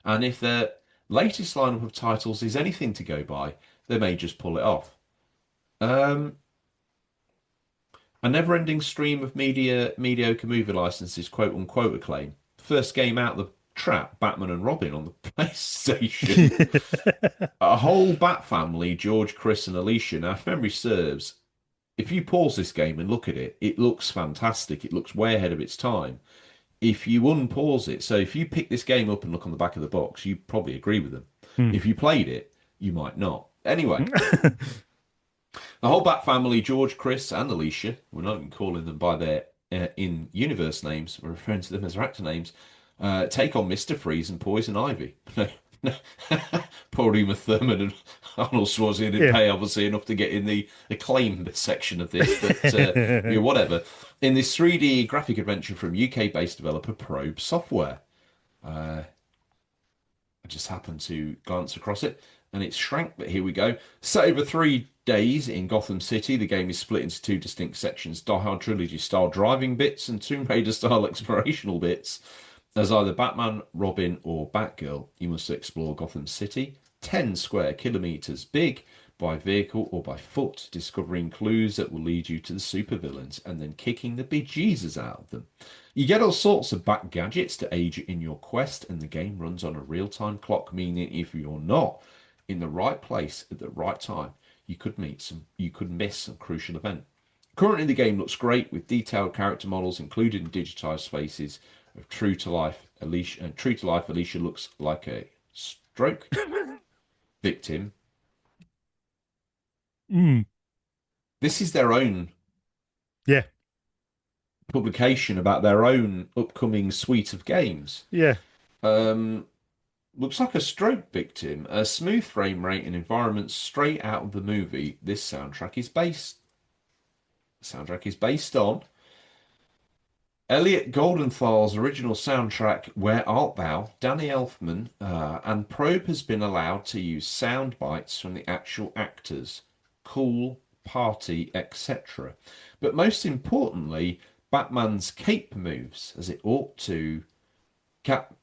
And if their latest lineup of titles is anything to go by, they may just pull it off. Um, a never-ending stream of mediocre movie licenses, quote unquote, Acclaim. First game out the trap, Batman and Robin on the PlayStation. A whole Bat family, George, Chris, and Alicia. Now, if memory serves, if you pause this game and look at it, it looks fantastic. It looks way ahead of its time. If you unpause it, so if you pick this game up and look on the back of the box, you probably agree with them. Hmm. If you played it, you might not. Anyway, the whole Bat family, George, Chris, and Alicia, we're not even calling them by their in-universe names, we're referring to them as their actor names, take on Mr. Freeze and Poison Ivy. Poor Uma Thurman and Arnold Schwarzenegger didn't Yeah. pay obviously enough to get in the acclaim section of this, but yeah, whatever. In this 3D graphic adventure from UK-based developer Probe Software, I just happened to glance across it. and it's shrank, but here we go. Set over 3 days in Gotham City, the game is split into two distinct sections: Die Hard Trilogy style driving bits and Tomb Raider style explorational bits. As either Batman, Robin, or Batgirl, you must explore Gotham City, 10 square kilometers big, by vehicle or by foot, discovering clues that will lead you to the supervillains and then kicking the bejesus out of them. You get all sorts of Bat gadgets to aid you in your quest, and the game runs on a real-time clock, meaning if you're not in the right place at the right time, you could miss some crucial event. Currently, the game looks great with detailed character models, including digitized faces of true to life Alicia. And true to life Alicia looks like a stroke victim. Mm. This is their own Yeah, publication about their own upcoming suite of games. yeah, Um, Looks like a stroke victim. A smooth frame rate and environment straight out of the movie. This soundtrack is based on Elliot Goldenthal's original soundtrack, Where Art Thou? Danny Elfman, and Probe has been allowed to use sound bites from the actual actors, Cool, Party, etc. But most importantly, Batman's cape moves as it ought to. Cap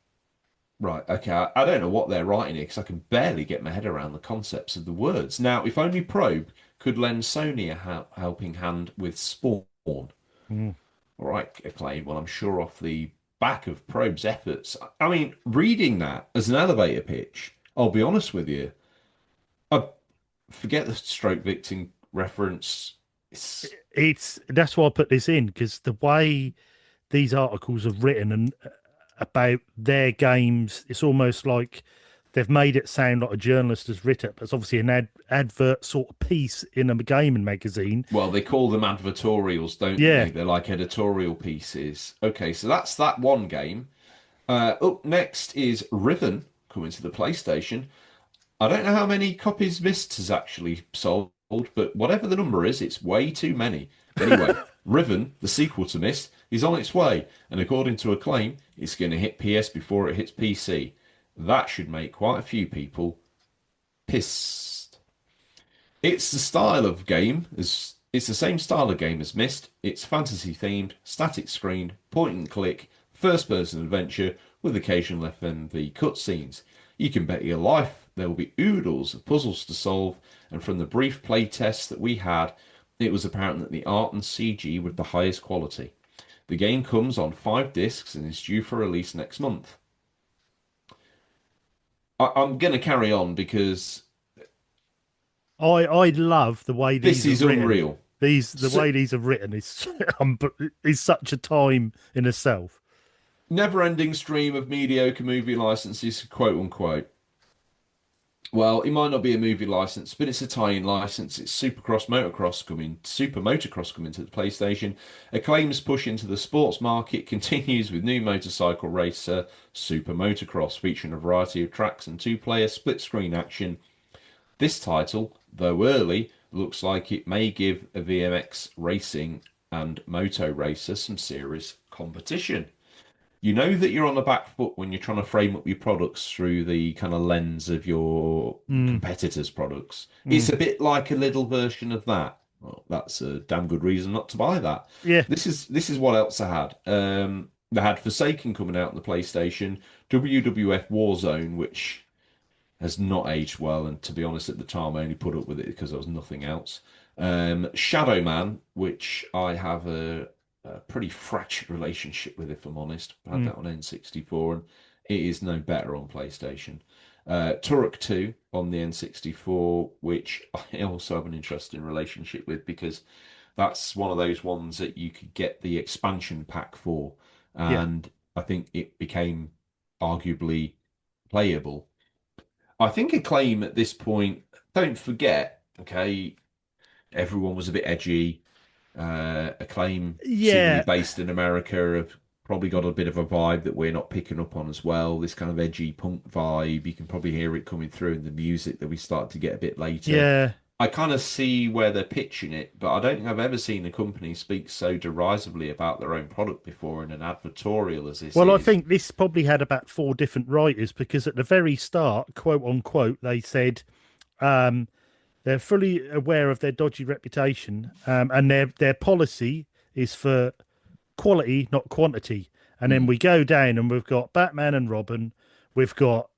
Right, okay, I don't know what they're writing here because I can barely get my head around the concepts of the words. Now, if only Probe could lend Sony a helping hand with Spawn. mm. All right, Acclaim. Well, I'm sure off the back of Probe's efforts. I mean, reading that as an elevator pitch, I'll be honest with you, I forget the stroke victim reference. It's, It's that's why I put this in because the way these articles are written and about their games, it's almost like they've made it sound like a journalist has written it. But it's obviously an advert sort of piece in a gaming magazine. well, they call them advertorials, don't Yeah, they? They're like editorial pieces. Okay, so that's that one game. Up next is Riven coming to the PlayStation. I don't know how many copies Mist has actually sold, but whatever the number is, it's way too many. Anyway, Riven, the sequel to Mist, is on its way, and according to Acclaim, it's going to hit PS before it hits PC. That should make quite a few people pissed. It's the style of game as it's the same style of game as Myst. It's fantasy themed, static screen, point and click, first person adventure with occasional FMV cutscenes. You can bet your life there will be oodles of puzzles to solve, and from the brief play tests that we had, it was apparent that the art and CG were the highest quality. The game comes on 5 discs and is due for release next month. I'm going to carry on because I love the way this these are is written. unreal. The way these are written is is such a time in itself. Never-ending stream of mediocre movie licenses, quote unquote. Well, it might not be a movie license, but it's a tie-in license. It's Super Motocross coming to the PlayStation. Acclaim's push into the sports market continues with new motorcycle racer Super Motocross, featuring a variety of tracks and two-player split-screen action. This title, though early, looks like it may give a VMX racing and moto racer some serious competition. You know that you're on the back foot when you're trying to frame up your products through the kind of lens of your Mm, competitors' products. It's mm. a bit like a little version of that. Well, that's a damn good reason not to buy that. Yeah, This is what else I had. They had Forsaken coming out on the PlayStation, WWF Warzone, which has not aged well, and to be honest, at the time I only put up with it because there was nothing else. Shadow Man, which I have a pretty fractured relationship with, if I'm honest. I had mm, that on N64, and it is no better on PlayStation. Turok 2 on the N64, which I also have an interesting relationship with because that's one of those ones that you could get the expansion pack for, yeah, and I think it became arguably playable. I think Acclaim at this point, don't forget, okay, everyone was a bit edgy. Acclaim, seemingly yeah. based in America, have probably got a bit of a vibe that we're not picking up on as well. This kind of edgy punk vibe. You can probably hear it coming through in the music that we start to get a bit later. Yeah. I kind of see where they're pitching it, but I don't think I've ever seen a company speak so derisively about their own product before in an advertorial as this Well, I is. think this probably had about four different writers because at the very start, quote unquote, they said Um, they're fully aware of their dodgy reputation, and their policy is for quality, not quantity. And then Mm. we go down, and we've got Batman and Robin, we've got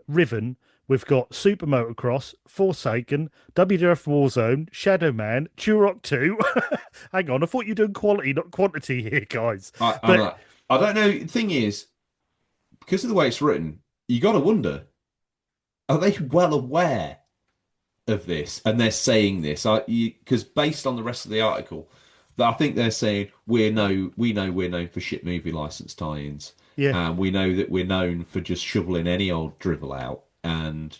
Riven, we've got Super Motocross, Forsaken, WWF Warzone, Shadow Man, Turok 2. Hang on, I thought you were doing quality, not quantity here, guys. I But know. I don't know. The thing is, because of the way it's written, you got to wonder, are they well aware of this? And they're saying this, because based on the rest of the article, I think they're saying we know we're known for shit movie license tie-ins, yeah, and we know that we're known for just shoveling any old drivel out, and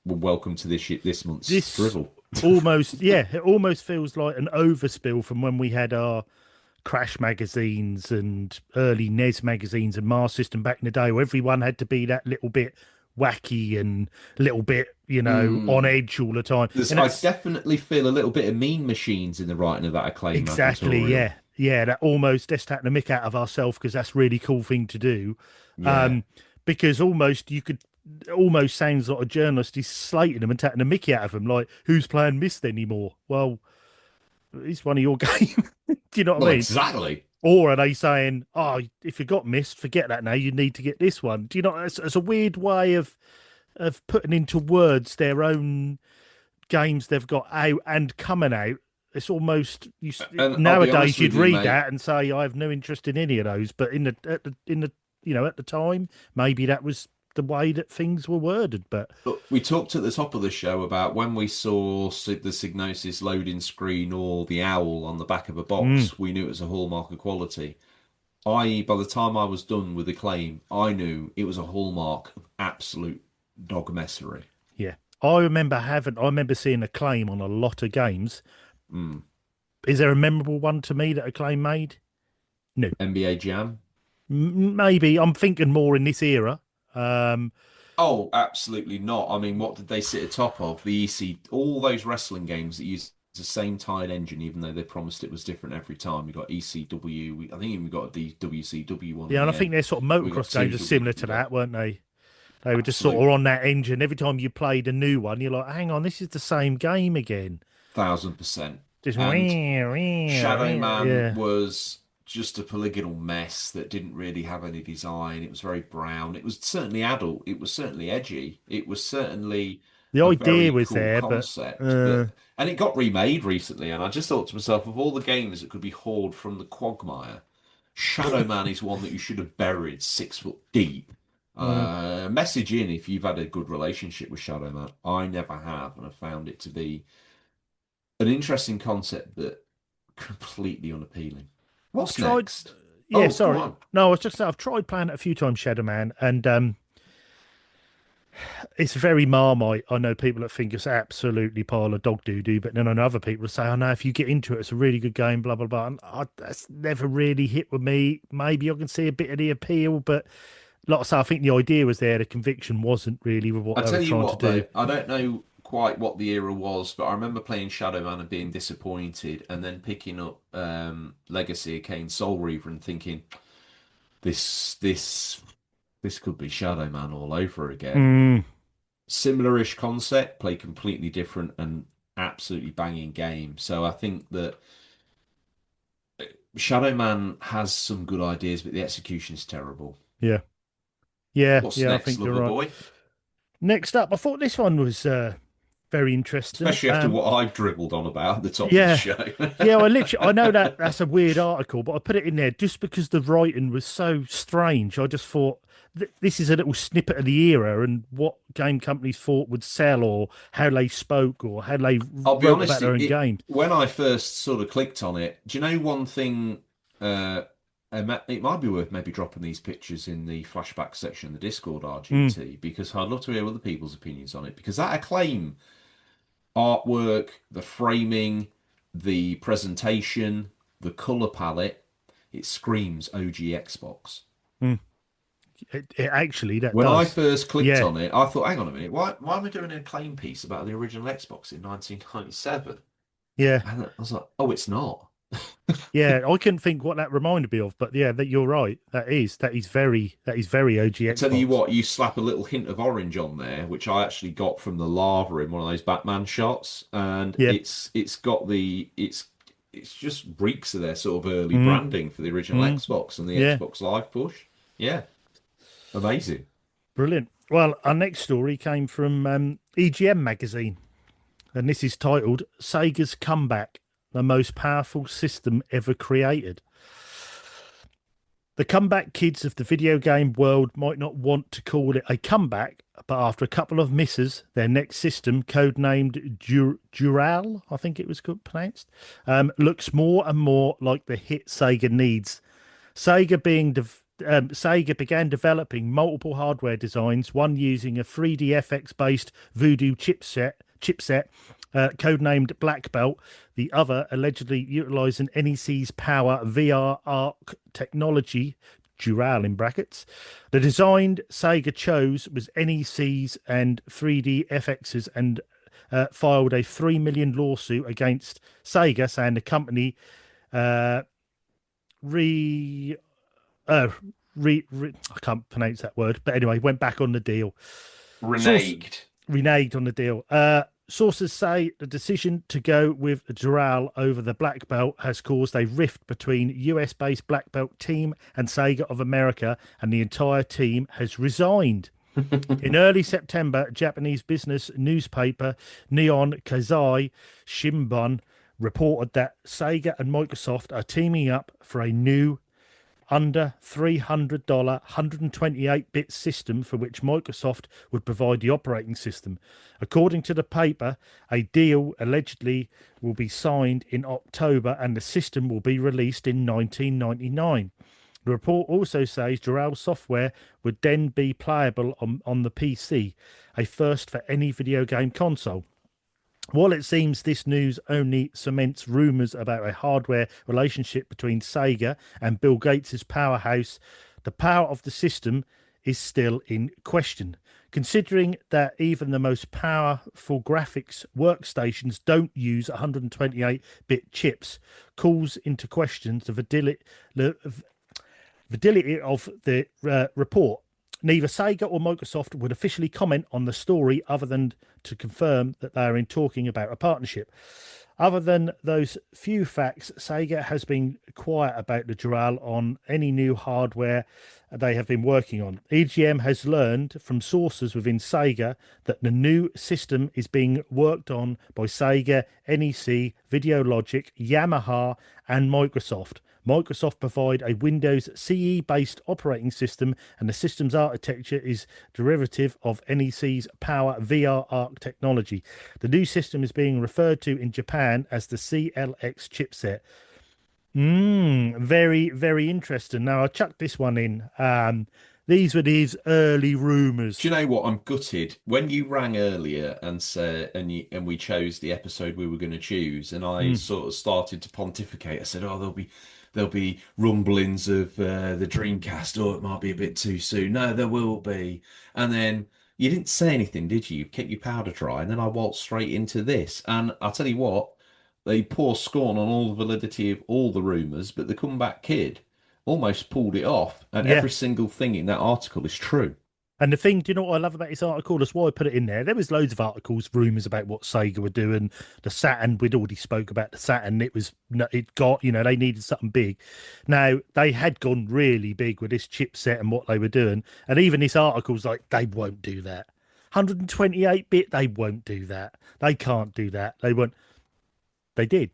well, welcome to this month's this drivel. almost, yeah, it almost feels like an overspill from when we had our Crash magazines and early NES magazines and Mars System back in the day, where everyone had to be that little bit wacky and a little bit, on Mm. edge all the time. And I that's definitely feel a little bit of Mean Machines in the writing of that Acclaim exactly, advertorial. yeah. Yeah, that almost let's take the mick out of ourselves because that's a really cool thing to do. Yeah. Um, because almost you could almost sounds like a journalist is slating them and taking the mickey out of them, like who's playing Mist anymore? Well, it's one of your game. Do you know what Well, I mean? exactly. Or are they saying, "Oh, if you got Mist, forget that now. You need to get this one." Do you know? It's a weird way of putting into words their own games they've got out and coming out. It's almost And I'll be honest nowadays you'd with you, read mate. that and say, "I have no interest in any of those." But in the at the time, maybe that was the way that things were worded. But Look, we talked at the top of the show about when we saw the Psygnosis loading screen or the owl on the back of a mm, box, we knew it was a hallmark of quality. By the time I was done with Acclaim, I knew it was a hallmark of absolute dogmessery. yeah, I remember seeing Acclaim on a lot of games. Mm. Is there a memorable one to me that Acclaim made? No. NBA Jam. Maybe I'm thinking more in this era. Um, Oh, absolutely not. I mean, what did they sit atop of? The EC, all those wrestling games that use the same tied engine, even though they promised it was different every time. We got ECW. I think even we got the WCW one at yeah, and I the think end. their sort of We got motocross games Team are W. similar We to got that, weren't they? They were just sort of absolute on that engine. Every time you played a new one, you're like, hang on, this is the same game again. 1000%. Just And Shadow Man yeah. was just a polygonal mess that didn't really have any design. It was very brown. It was certainly adult. It was certainly edgy. It was certainly The a idea very was cool there, but concept. But and it got remade recently, and I just thought to myself, of all the games that could be hauled from the quagmire, Shadow Man is one that you should have buried 6 foot deep. uh, Message in if you've had a good relationship with Shadow Man. I never have, and I found it to be an interesting concept, but completely unappealing. I've What's tried. next? Yeah, Oh, go sorry. on. No, I was just saying, I've tried playing it a few times, Shadow Man, and it's very Marmite. I know people that think it's absolutely pile of dog doo doo, but then I know other people say, "Oh no, if you get into it, it's a really good game." Blah blah blah. And that's never really hit with me. Maybe I can see a bit of the appeal, but like I say, I think the idea was there. The conviction wasn't really with what I they were tell you trying to what, do. though, I don't know quite what the era was, but I remember playing Shadow Man and being disappointed, and then picking up Legacy of Kain Soul Reaver and thinking, this, this, this could be Shadow Man all over again. Mm, Similar-ish concept, play completely different and absolutely banging game. So I think that Shadow Man has some good ideas, but the execution is terrible. yeah, yeah, What's yeah. I next, think you're lover right. boy? Next up, I thought this one was very interesting. Especially after what I've dribbled on about at the top of the Yeah, show. yeah. I know that that's a weird article, but I put it in there just because the writing was so strange. I just thought this is a little snippet of the era and what game companies thought would sell, or how they spoke, or how they I'll be wrote honest, about their own games. when I first sort of clicked on it, do you know one thing? Uh, it might be worth maybe dropping these pictures in the flashback section of the Discord Mm, RGT because I'd love to hear other people's opinions on it. Because that Acclaim artwork, the framing, the presentation, the color palette, it screams OG Xbox. mm. It actually that When I does. first clicked Yeah, on it, I thought, hang on a minute, why am I doing an Acclaim piece about the original Xbox in 1997? yeah. And I was like, oh, it's not. Yeah, I couldn't think what that reminded me of, but yeah, that you're right. That is very OG I tell you Xbox. what, you slap a little hint of orange on there, which I actually got from the lava in one of those Batman shots, and Yeah. it's got it's just reeks of their sort of early Mm, branding for the original mm, Xbox and the yeah. Xbox Live push. Yeah, amazing. Brilliant. Well, our next story came from EGM magazine, and this is titled Sega's Comeback, the most powerful system ever created. The comeback kids of the video game world might not want to call it a comeback, but after a couple of misses, their next system, codenamed Dural, I think it was pronounced, looks more and more like the hit Sega needs. Sega began developing multiple hardware designs, one using a 3D FX based Voodoo chipset codenamed Black Belt, the other allegedly utilizing NEC's Power VR Arc technology, Dural in brackets. The design Sega chose was NEC's and 3D FX's, and filed a 3 million lawsuit against Sega, saying the company uh, re uh, I can't pronounce that word, but anyway, went back on the deal. Source Reneged. reneged on the deal. Sources say the decision to go with Doral over the black belt has caused a rift between US-based black belt team and Sega of America, and the entire team has resigned. In early September, Japanese business newspaper Neon Keizai Shimbun reported that Sega and Microsoft are teaming up for a new under $300 128-bit system for which Microsoft would provide the operating system. According to the paper, a deal allegedly will be signed in October and the system will be released in 1999. The report also says Doral software would then be playable on the PC, a first for any video game console. While it seems this news only cements rumours about a hardware relationship between Sega and Bill Gates' powerhouse, the power of the system is still in question. Considering that even the most powerful graphics workstations don't use 128-bit chips, calls into question validity of the report. Neither Sega or Microsoft would officially comment on the story other than to confirm that they are in talking about a partnership. Other than those few facts, Sega has been quiet about the Dural on any new hardware they have been working on. EGM has learned from sources within Sega that the new system is being worked on by Sega, NEC, Videologic, Yamaha, and Microsoft. Microsoft provide a Windows CE based operating system, and the system's architecture is derivative of NEC's Power VR Arc technology. The new system is being referred to in Japan as the CLX chipset. Very, very interesting. Now, I chucked this one in. These were these early Do rumours. you know what? I'm gutted. When you rang earlier and said, and we chose the episode we were going to choose, and I Mm, sort of started to pontificate. I said, "Oh, there'll be rumblings of the Dreamcast. Oh, it might be a bit too soon. No, there will be." And then you didn't say anything, did you? You kept your powder dry, and then I waltzed straight into this. And I'll tell you what, they pour scorn on all the validity of all the rumors, but the comeback kid almost pulled it off, and yeah. every single thing in that article is true. And the thing, do you know what I love about this article? That's why I put it in there. There was loads of articles, rumours about what Sega were doing. The Saturn, we'd already spoke about the Saturn. It got, they needed something big. Now, they had gone really big with this chipset and what they were doing. And even this article's like, they won't do that. 128-bit, they won't do that. They can't do that. They won't. They did.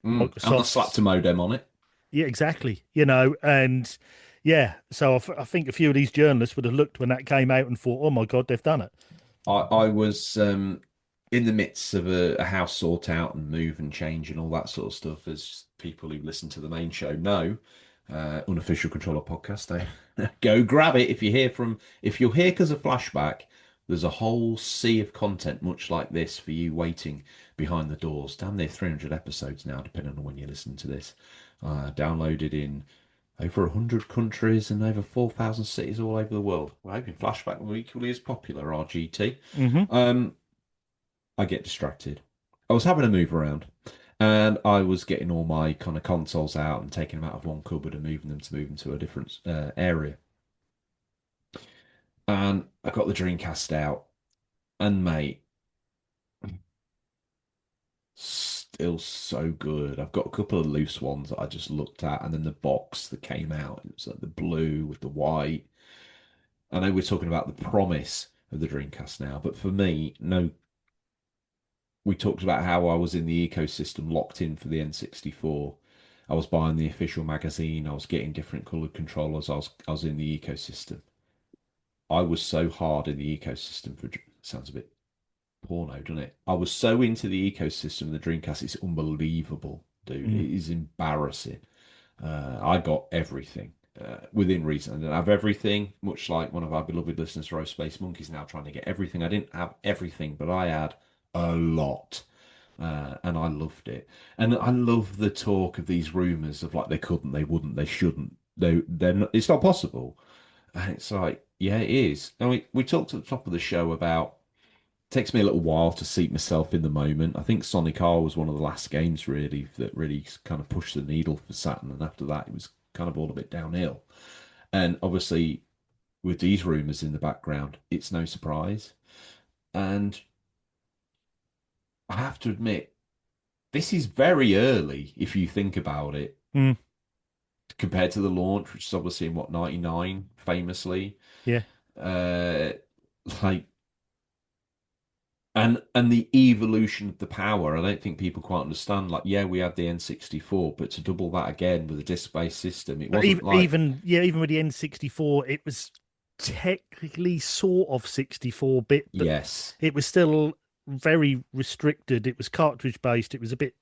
And I slapped a Microsoft's, modem on it. yeah, exactly. And yeah, so I think a few of these journalists would have looked when that came out and thought, oh my God, they've done it. I was in the midst of a house sort out and move and change and all that sort of stuff, as people who listen to the main show know. Unofficial controller podcast. Go grab it if you're here because of flashback. There's a whole sea of content much like this for you waiting behind the doors. Damn near 300 episodes now, depending on when you listen to this. Downloaded in over 100 countries and over 4,000 cities all over the world. We're hoping Flashback will be equally as popular, RGT. Hmm. Um, I get distracted. I was having a move around And I was getting all my kind of consoles out and taking them out of one cupboard and move them to a different area. And I got the Dreamcast out, and mate, still so good. I've got a couple of loose ones that I just looked at, and then the box that came out, it was like the blue with the white. I know we're talking about the promise of the Dreamcast now, but for me, no. We talked about how I was in the ecosystem locked in for the N64. I was buying the official magazine. I was getting different colored controllers. I was in the ecosystem. I was so hard in the ecosystem for sounds a bit porno, doesn't it? I was so into the ecosystem of the Dreamcast. It's unbelievable, dude. Mm. It is embarrassing. I got everything within reason. I didn't have everything, much like one of our beloved listeners, Rose Space Monkeys, now trying to get everything. I didn't have everything, but I had a lot. And I loved it. And I love the talk of these rumors of like they couldn't, they wouldn't, they shouldn't. They're not, it's not possible. And it's like, yeah, it is. And we talked at the top of the show about it takes me a little while to seat myself in the moment. I think Sonic R was one of the last games really that really kind of pushed the needle for Saturn, and after that it was kind of all a bit downhill. And obviously, with these rumors in the background, it's no surprise. And I have to admit, this is very early if you think about it, Mm. compared to the launch, which is obviously in what, 99, famously. Yeah. Uh, like and the evolution of the power, I don't think people quite understand. Like, yeah, we had the N64, but to double that again with a disc-based system, it But wasn't like even with the N64, it was technically sort of 64-bit, but yes. it was still very restricted. It was cartridge based. It was a bit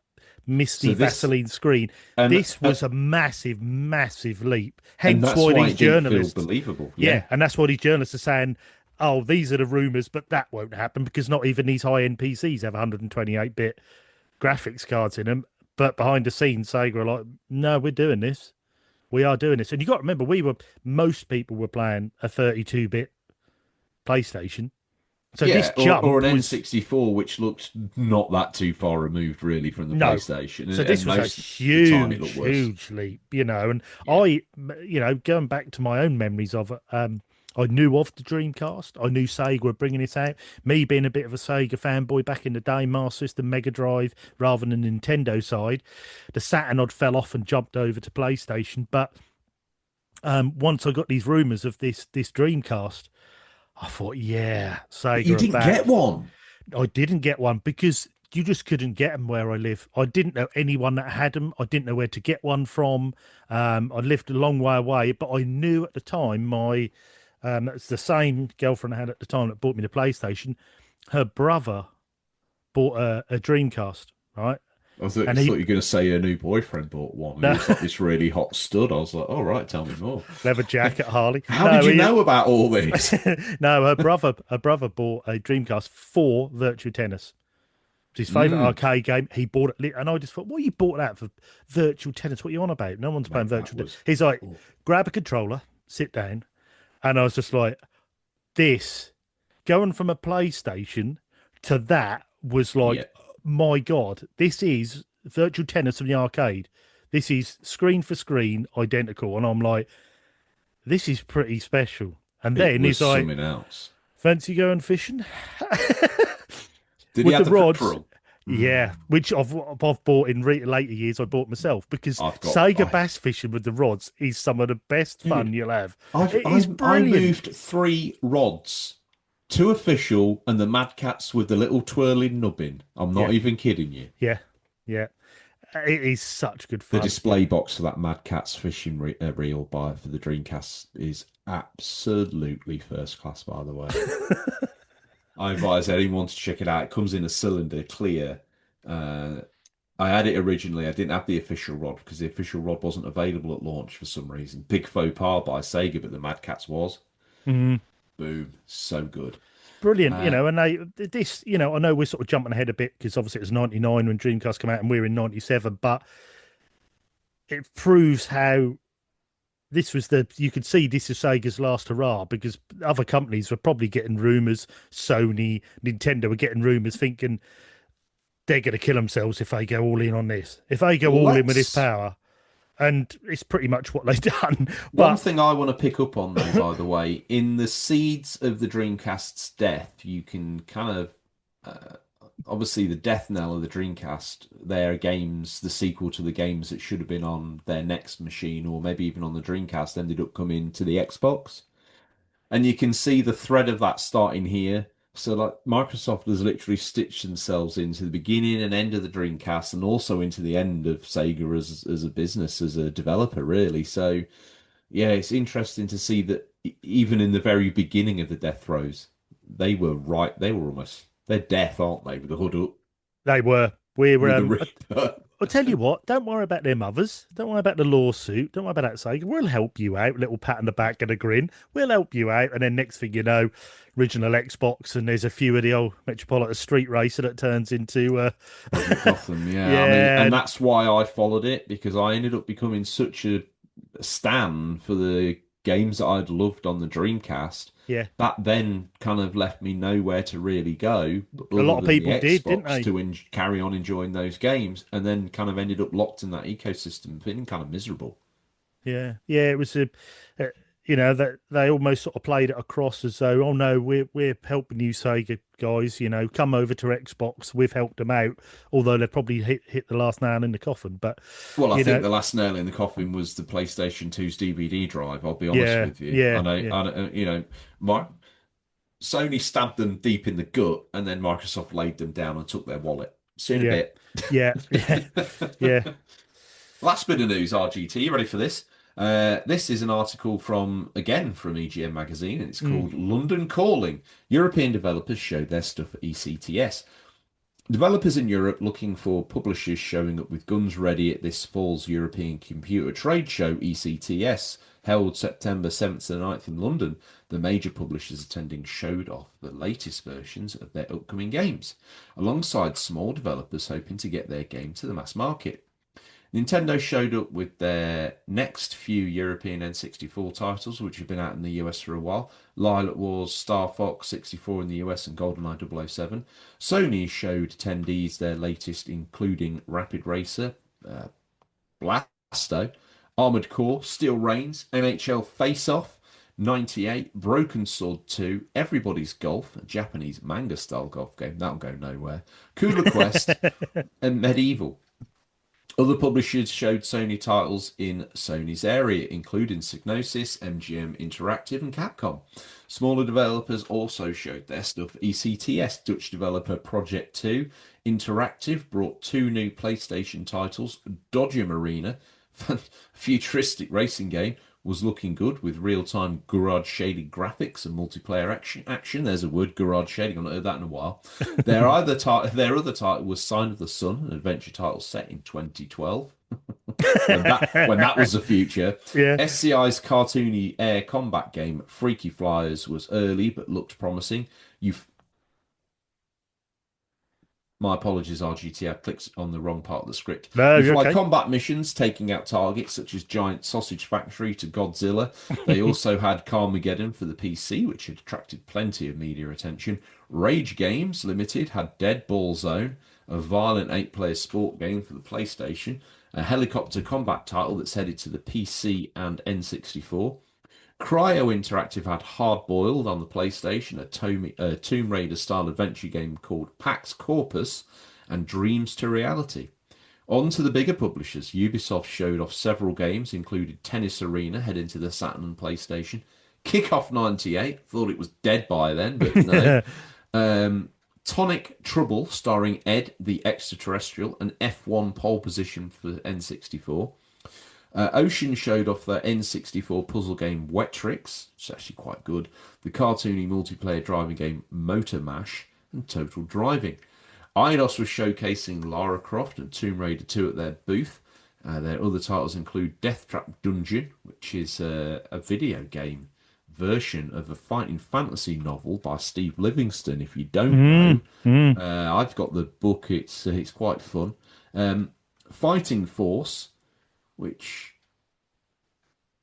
misty So this Vaseline screen. and This was a massive, massive leap. and Hence that's why why these it didn't feel journalists, believable. yeah, Yeah, and that's why these journalists are saying, "Oh, these are the rumors, but that won't happen because not even these high-end PCs have 128-bit graphics cards in them." But behind the scenes, Sega are like, "No, we're doing this. We are doing this." And you got to remember, most people were playing a 32-bit PlayStation, so this yeah, or jump an was N64, which looked not that too far removed really from the no. PlayStation, So and this was a most of the time it looked worse. huge leap, and Yeah, going back to my own memories of it, I knew of the Dreamcast. I knew Sega were bringing it out. Me being a bit of a Sega fanboy back in the day, Master System, Mega Drive, rather than the Nintendo side, the Saturn I'd fell off and jumped over to PlayStation. But once I got these rumors of this Dreamcast, I thought, yeah, but you Sega are didn't get back. one. I didn't get one because you just couldn't get them where I live. I didn't know anyone that had them. I didn't know where to get one from. I lived a long way away, but I knew at the time that's the same girlfriend I had at the time that bought me the PlayStation. Her brother bought a Dreamcast, right? I And thought he you were going to say her new boyfriend bought one. He no was like this really hot stud. I was like, all right, tell me more. leather jacket, Harley. How did No, you he know about all this? no, her brother bought a Dreamcast for Virtua Tennis. His favourite Mm, arcade game. He bought it, and I just thought, "What you bought that for? Virtual tennis? What are you on about? No one's playing mate, that virtual tennis." was. He's like, Oh, "Grab a controller, sit down," and I was just like, "This going from a PlayStation to that was yeah, like, my God, this is virtual tennis from the arcade. This is screen for screen identical," and I'm like, "This is pretty special." And it then was he's like, something else. "Fancy going fishing?" Did he With have the the rods. peril? Yeah, Mm, which I've bought in later years. I bought myself because I've got. Sega bass fishing with the rods is some of the best fun Dude, you'll have. I've It is I've I brilliant. moved three rods, two official and the Mad Cats with the little twirling nubbin. I'm Yeah, not even kidding you. yeah, yeah. It is such good The fun. display box for that Mad Catz fishing reel by for the Dreamcast is absolutely first class, by the way. I advise anyone to check it out. It comes in a cylinder, clear. Uh, I had it originally. I didn't have the official rod because the official rod wasn't available at launch for some reason. Big faux pas by Sega, but the Mad Catz was. Mm, Boom, so good. brilliant, Uh, and I know we're sort of jumping ahead a bit because obviously it was '99 when Dreamcast came out, and we're in '97, but it proves how you could see this is Sega's last hurrah because other companies were probably getting rumors. Sony, Nintendo were getting rumors thinking they're going to kill themselves if they go all in on this. If they go Well, all in with this let's. power, and it's pretty much what they've done. One But thing I want to pick up on, though, by the way, in the seeds of the Dreamcast's death, you can kind of obviously the death knell of the Dreamcast. Their games, the sequel to the games that should have been on their next machine, or maybe even on the Dreamcast, ended up coming to the Xbox. And you can see the thread of that starting here. So, like, Microsoft has literally stitched themselves into the beginning and end of the Dreamcast, and also into the end of Sega as a business, as a developer, really. So, yeah, it's interesting to see that even in the very beginning of the death throes, they were right. They were almost they're death, aren't they? With the hood up, they were. We're with the Reaper. I'll tell you what, don't worry about their mothers. Don't worry about the lawsuit. Don't worry about that sake. We'll help you out. Little pat on the back and a grin. We'll help you out. And then next thing you know, original Xbox, and there's a few of the old Metropolitan Street Racer that turns into Project Gotham, yeah. I mean, yeah, and that's why I followed it because I ended up becoming such a stan for the games that I'd loved on the Dreamcast. yeah. That then kind of left me nowhere to really go A other lot of than the people did, didn't Xbox they? to carry on enjoying those games, and then kind of ended up locked in that ecosystem, feeling kind of miserable. Yeah, yeah. It was uh, that they almost sort of played it across as though, oh no, we're helping you, Sega guys. Come over to Xbox. We've helped them out, although they probably hit the last nail in the coffin. But Well, I you think know, the last nail in the coffin was the PlayStation 2's DVD drive. I'll be honest yeah, with you. yeah, yeah, My Sony stabbed them deep in the gut, and then Microsoft laid them down and took their wallet. See you in a yeah, bit. yeah, yeah, yeah. Last bit of news, RGT. You ready for this? This is an article from EGM magazine, and it's Mm. called London Calling. European developers showed their stuff at ECTS. Developers in Europe looking for publishers showing up with guns ready at this fall's European Computer Trade Show, ECTS, held September 7th to 9th in London. The major publishers attending showed off the latest versions of their upcoming games, alongside small developers hoping to get their game to the mass market. Nintendo showed up with their next few European N64 titles, which have been out in the US for a while. Lilac Wars, Star Fox 64 in the US, and GoldenEye 007. Sony showed attendees their latest, including Rapid Racer, uh, Blasto, Armored Core, Steel Reigns, NHL Face Off, 98, Broken Sword 2, Everybody's Golf, a Japanese manga style golf game, that'll go nowhere, Cooler Quest, and Medieval. Other publishers showed Sony titles in Sony's area, including Psygnosis, MGM Interactive, and Capcom. Smaller developers also showed their stuff. ECTS Dutch developer Project 2 Interactive brought two new PlayStation titles. Dodgem Arena, a futuristic racing game, was looking good with real-time garage shaded graphics and multiplayer action. There's a word, garage shading. I've not heard that in a while. Their other title was Sign of the Sun, an adventure title set in 2012. When that was the future. Yeah. SCI's cartoony air combat game Freaky Flyers was early but looked promising. You've My apologies, RGT. I clicked on the wrong part of the script. No, You you're fly okay. combat missions, taking out targets such as Giant Sausage Factory to Godzilla. They also had Carmageddon for the PC, which had attracted plenty of media attention. Rage Games Limited had Dead Ball Zone, a violent eight-player sport game for the PlayStation, a helicopter combat title that's headed to the PC and N64. Cryo Interactive had Hard Boiled on the PlayStation, a Tomb Raider style adventure game called Pax Corpus, and Dreams to Reality. On to the bigger publishers. Ubisoft showed off several games, included Tennis Arena, heading to the Saturn and PlayStation. Kickoff 98, thought it was dead by then, but no. Tonic Trouble, starring Ed the Extraterrestrial, and F1 pole position for N64. Ocean showed off their N64 puzzle game Wetrix, it's actually quite good, the cartoony multiplayer driving game Motor Mash, and Total Driving. Eidos was showcasing Lara Croft and Tomb Raider 2 at their booth. Their other titles include Death Trap Dungeon, which is a video game version of a fighting fantasy novel by Steve Livingston. If you don't know, Mm, mm. I've got the book. It's quite fun. Fighting Force, which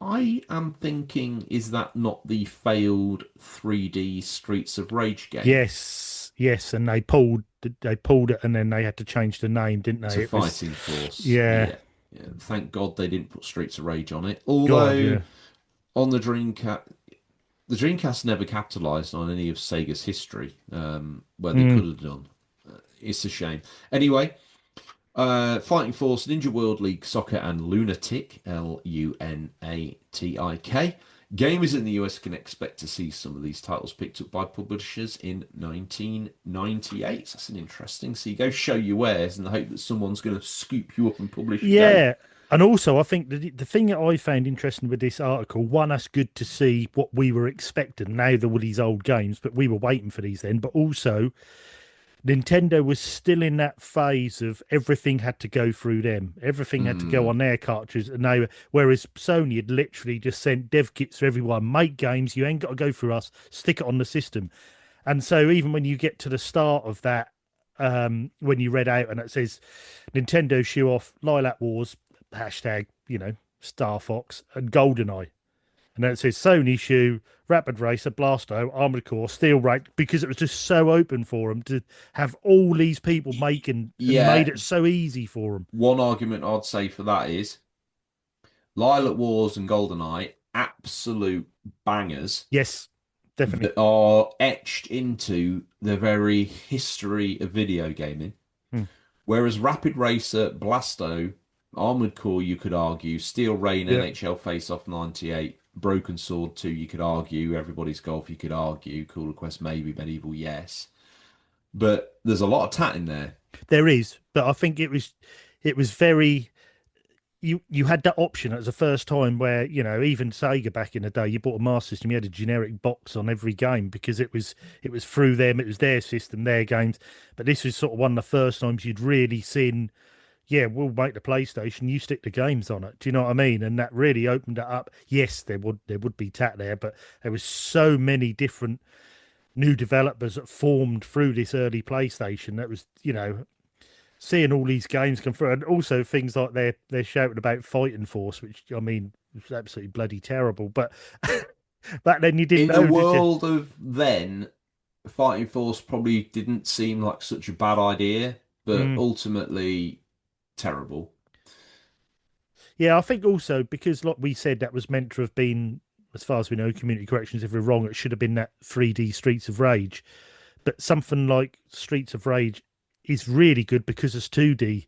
I am thinking, is that not the failed 3D Streets of Rage game? Yes, Yes, and they pulled it, and then they had to change the name, didn't they? to It was, Fighting Force. yeah, Yeah. Yeah. Thank God they didn't put Streets of Rage on it. God, Although yeah. on the Dreamcast never capitalized on any of Sega's history, where they Mm, could have done. It's a shame. Anyway, Fighting Force, Ninja World League Soccer, and Lunatic, Lunatik. Gamers in the US can expect to see some of these titles picked up by publishers in 1998. That's an interesting. So you go show your wares in the hope that someone's going to scoop you up and publish your game. yeah. And also, I think the thing that I found interesting with this article, one, that's good to see what we were expecting. Now there were these old games, but we were waiting for these then. But also, Nintendo was still in that phase of everything had to go through them. Everything had to go Hmm. on their cartridges, and whereas Sony had literally just sent dev kits to everyone, make games. You ain't got to go through us. Stick it on the system. And so even when you get to the start of that, when you read out and it says Nintendo shoe off Lilac Wars hashtag, Star Fox and GoldenEye. And then it says Sony shoe, Rapid Racer, Blasto, Armored Core, Steel Rack, because it was just so open for them to have all these people making and made Yeah, it so easy for them. one argument I'd say for that is Lilac Wars and GoldenEye, absolute bangers Yes, definitely. that are etched into the very history of video gaming. Hmm. Whereas Rapid Racer, Blasto, Armored Core, you could argue, Steel Rain, Yeah, NHL Face Off 98, Broken Sword 2, you could argue, Everybody's Golf, you could argue, Cool Request, maybe, Medieval, yes. But there's a lot of tat in there. there is, but I think it was very you had that option as the first time where even Sega back in the day, you bought a Master System, you had a generic box on every game because it was through them, it was their system, their games. But this was sort of one of the first times you'd really seen, yeah, we'll make the PlayStation, you stick the games on it. Do you know what I mean? And that really opened it up. Yes, there would be tat there, but there was so many different new developers that formed through this early PlayStation that was, seeing all these games come through, and also things like they're shouting about Fighting Force, which I mean was absolutely bloody terrible. But back then you didn't In the know, did you? world of then, Fighting Force probably didn't seem like such a bad idea, but Mm. ultimately terrible. Yeah, I think also because, like we said, that was meant to have been, as far as we know, community corrections if we're wrong, it should have been that 3D Streets of Rage. But something like Streets of Rage is really good because it's 2D.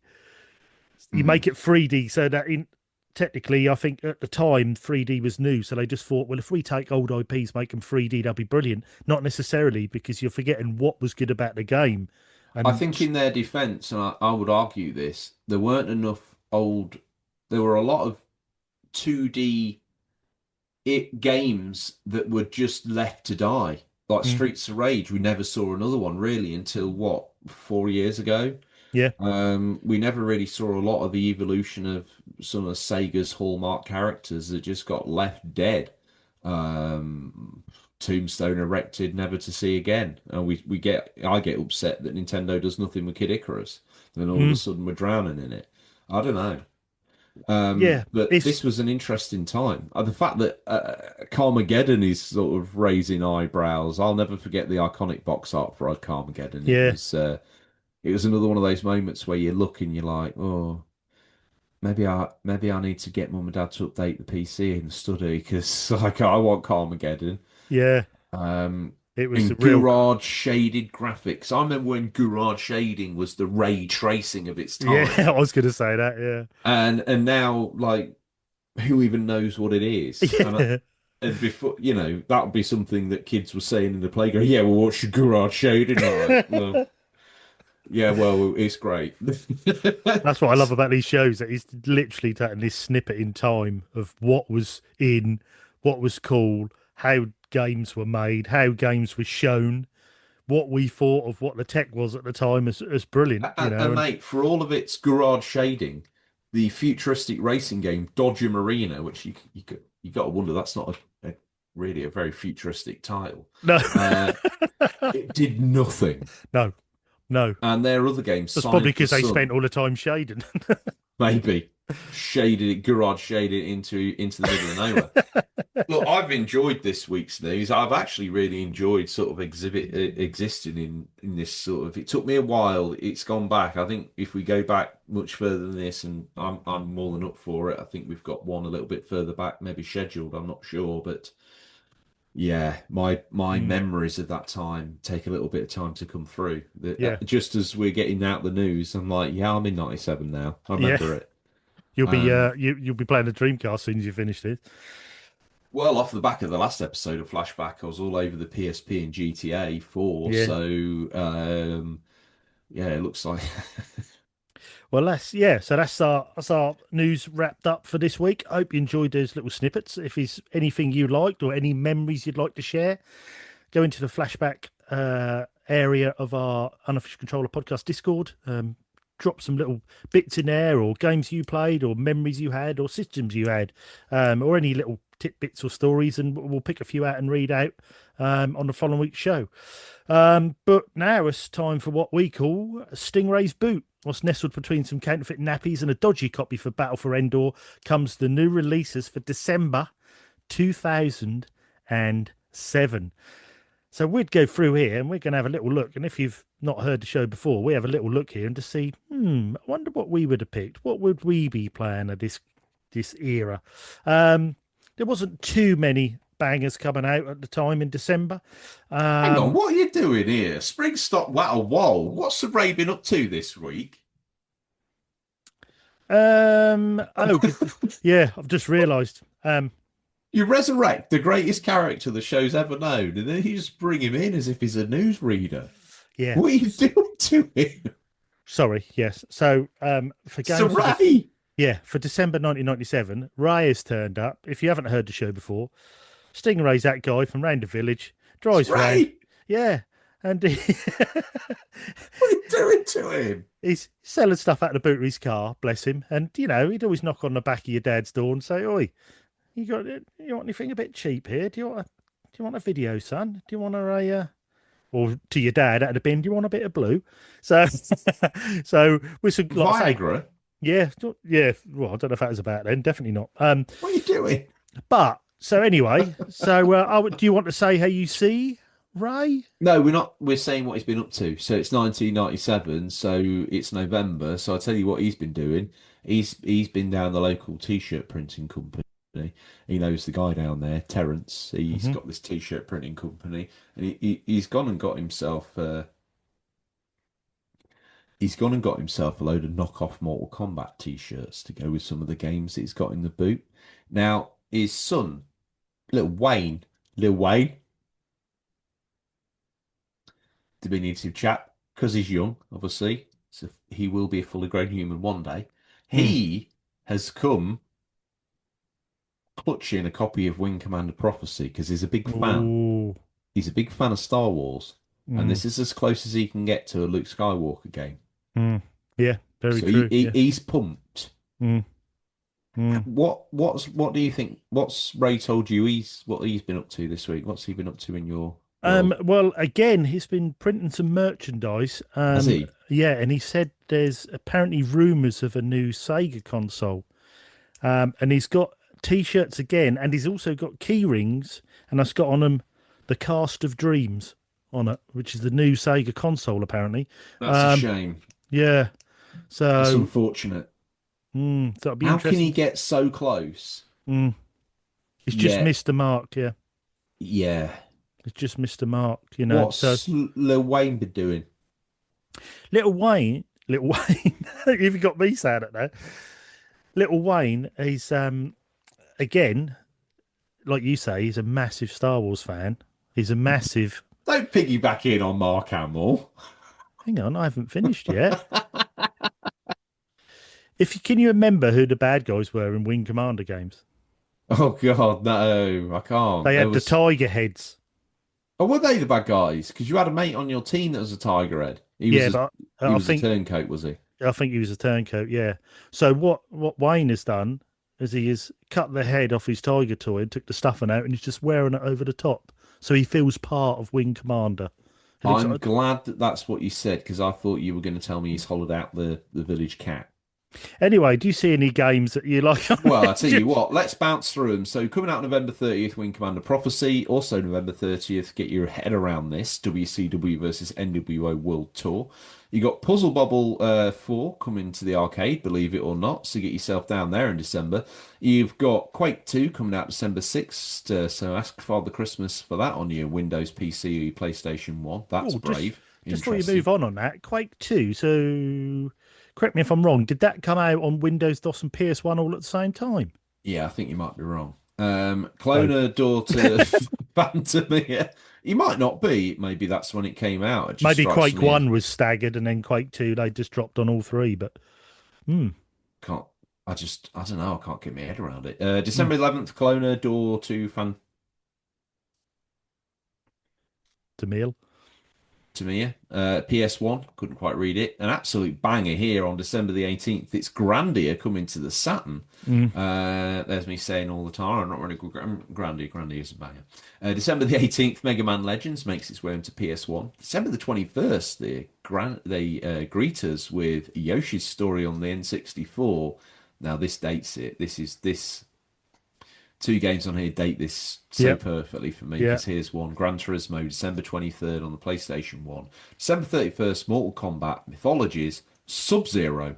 You Mm. make it 3D so that in technically, I think at the time 3D was new, so they just thought, well, if we take old IPs, make them 3D, that'd be brilliant. Not necessarily because you're forgetting what was good about the game. I And think in their defense, and I would argue this, there weren't enough old, there were a lot of 2D games that were just left to die. Like mm, Streets of Rage, we never saw another one really until what, 4 years ago? yeah, We never really saw a lot of the evolution of some of Sega's hallmark characters that just got left dead. Um, Tombstone erected, never to see again. And I get upset that Nintendo does nothing with Kid Icarus. Then all of a mm, sudden we're drowning in it. I don't know. yeah, But it's this was an interesting time. The fact that Carmageddon is sort of raising eyebrows. I'll never forget the iconic box art for Carmageddon. yeah, It was another one of those moments where you look and you're like, oh, maybe I need to get mum and dad to update the PC in the study because like I want Carmageddon. yeah. Um, It was a and real, garage shaded graphics. I remember when garage shading was the ray tracing of its yeah. time, I was going to say that, and now like who even knows what it is? yeah, And before that would be something that kids were saying in the playground. Yeah, well, what's your garage shading like? Well, yeah. yeah, well, it's great. That's what I love about these shows. That he's literally taking this snippet in time of what was in, what was cool, how games were made, how games were shown, what we thought of what the tech was at the time as brilliant, And and mate, for all of its garage shading, the futuristic racing game Dodger Marina, which you got to wonder that's not really a very futuristic title. no, Uh, it did nothing. no, no. And their other games, That's probably Sonic the because they spent Sun, all the time shading. maybe shaded it, garage shaded it into the middle of nowhere. Look, I've enjoyed this week's news. I've actually really enjoyed sort of existing in this sort of. It took me a while. It's gone back. I think if we go back much further than this, and I'm more than up for it. I think we've got one a little bit further back, maybe scheduled. I'm not sure, but yeah, my Mm, memories of that time take a little bit of time to come through. yeah, Just as we're getting out the news, I'm like, yeah, I'm in '97 now. I yeah. remember it. You'll be Um, you'll be playing the Dreamcast as soon as you finish this. Well, off the back of the last episode of Flashback, I was all over the PSP and GTA 4. Yeah. So, yeah, it looks like. Well, that's yeah. So that's our news wrapped up for this week. I hope you enjoyed those little snippets. If there's anything you liked or any memories you'd like to share, go into the flashback area of our unofficial controller podcast Discord. Drop some little bits in there, or games you played, or memories you had, or systems you had, or any little tidbits or stories, and we'll pick a few out and read out on the following week's show. But now it's time for what we call Stingray's Boot. What's nestled between some counterfeit nappies and a dodgy copy for Battle for Endor comes the new releases for December 2007. So we'd go through here and we're going to have a little look. And if you've not heard the show before, we have a little look here and to see, I wonder what we would have picked. What would we be playing at this era? There wasn't too many bangers coming out at the time in December. Hang on, Um, what are you doing here? Spring Stop Wow Whoa. What's the Ray been up to this week? oh, yeah, I've just realised. You resurrect the greatest character the show's ever known, and then you just bring him in as if he's a newsreader. Yeah, What are you doing to him? sorry, yes. So, for So, games for this, Ray! yeah, for December 1997, Ray has turned up. If you haven't heard the show before, Stingray's that guy from round the village, It's drives round. Ray! Yeah, and What are you doing to him? he's selling stuff out the boot of his car, bless him. And, he'd always knock on the back of your dad's door and say, Oi, you want anything a bit cheap here? Do you want a video, son? Do you want or to your dad out of the bin, do you want a bit of blue? So, so with some, like I say, Viagra? yeah, yeah. Well, I don't know if that was about then. Definitely not. What are you doing? But so anyway, so do you want to say how you see Ray? No, we're not. We're saying what he's been up to. So it's 1997. So it's November. So I'll tell you what he's been doing. He's been down the local t-shirt printing company. He knows the guy down there, Terence. He's Hmm. got this t-shirt printing company, and he's gone and got himself. He's gone and got himself a load of knockoff Mortal Kombat t-shirts to go with some of the games that he's got in the boot. Now his son, Lil Wayne, diminutive chap, because he's young, obviously. So he will be a fully grown human one day. Hmm. He has come clutching a copy of Wing Commander Prophecy because he's a big fan. Oh. He's a big fan of Star Wars, and Hmm. this is as close as he can get to a Luke Skywalker game. Hmm. Yeah. Very So he, true. he Yeah. he's pumped. Hmm. Hmm. What do you think? What's Ray told you what he's been up to this week? What's he been up to in your world? Well, again, he's been printing some merchandise. Has he? Yeah, and he said there's apparently rumors of a new Sega console. And he's got t-shirts again, and he's also got key rings, and that's got on them the Cast of Dreams on it, which is the new Sega console, apparently. That's a Um, shame. yeah, That's so, unfortunate. so it'll be How can he interesting. get so close? Mm, it's just Yeah, missed the mark, yeah. yeah. It's just missed the mark, So What's Lil Wayne been doing? Little Wayne, you've got me saying it now. Little Wayne, he's again, like you say, he's a massive Star Wars fan. He's a massive. Don't piggyback in on Mark Hamill. Hang on, I haven't finished yet. Can you remember who the bad guys were in Wing Commander games? Oh God, no, I can't. They There had the was. tiger heads. Oh, were they the bad guys? Because you had a mate on your team that was a tiger head. Yeah, but He I was a think turncoat, was he? he was a turncoat. Yeah. So what Wayne has done is he has cut the head off his tiger toy and took the stuffing out, and he's just wearing it over the top, so he feels part of Wing Commander. It looks I'm like glad that that's what you said because I thought you were going to tell me he's hollowed out the village cat. Anyway, do you see any games that you like on Well, I it? tell you what, let's bounce through them. So coming out November 30th, Wing Commander Prophecy. Also November 30th, get your head around this. WCW versus NWO World Tour. You got Puzzle Bobble 4 coming to the arcade, believe it or not. So get yourself down there in December. You've got Quake 2 coming out December 6th. So ask Father Christmas for that on your Windows PC or your PlayStation 1. That's Oh, brave. just before you move Interesting. on that, Quake 2. So, correct me if I'm wrong. Did that come out on Windows, DOS, and PS1 all at the same time? Yeah, I think you might be wrong. Oh, Cloner Daughter Phantomia. You might not be. Maybe that's when it came out. It just maybe strikes Quake me as 1 was staggered, and then Quake 2 they just dropped on all three. But hmm, can't. I don't know. I can't get my head around it. hmm. December 11th, Cloner Door to Tamil. Phantomia. PS1, couldn't quite read it. An absolute banger here on December the 18th. It's Grandia coming to the Saturn. Mm. There's me saying all the time, I'm not really good. Grandia is a banger. December the 18th, Mega Man Legends makes its way into PS1. December the 21st, they greet us with Yoshi's Story on the N64. Now, this dates it. This two games on here date this so Yep. perfectly for me Yeah. because here's one Gran Turismo, December 23rd on the PlayStation 1, December 31st, Mortal Kombat Mythologies, Sub Zero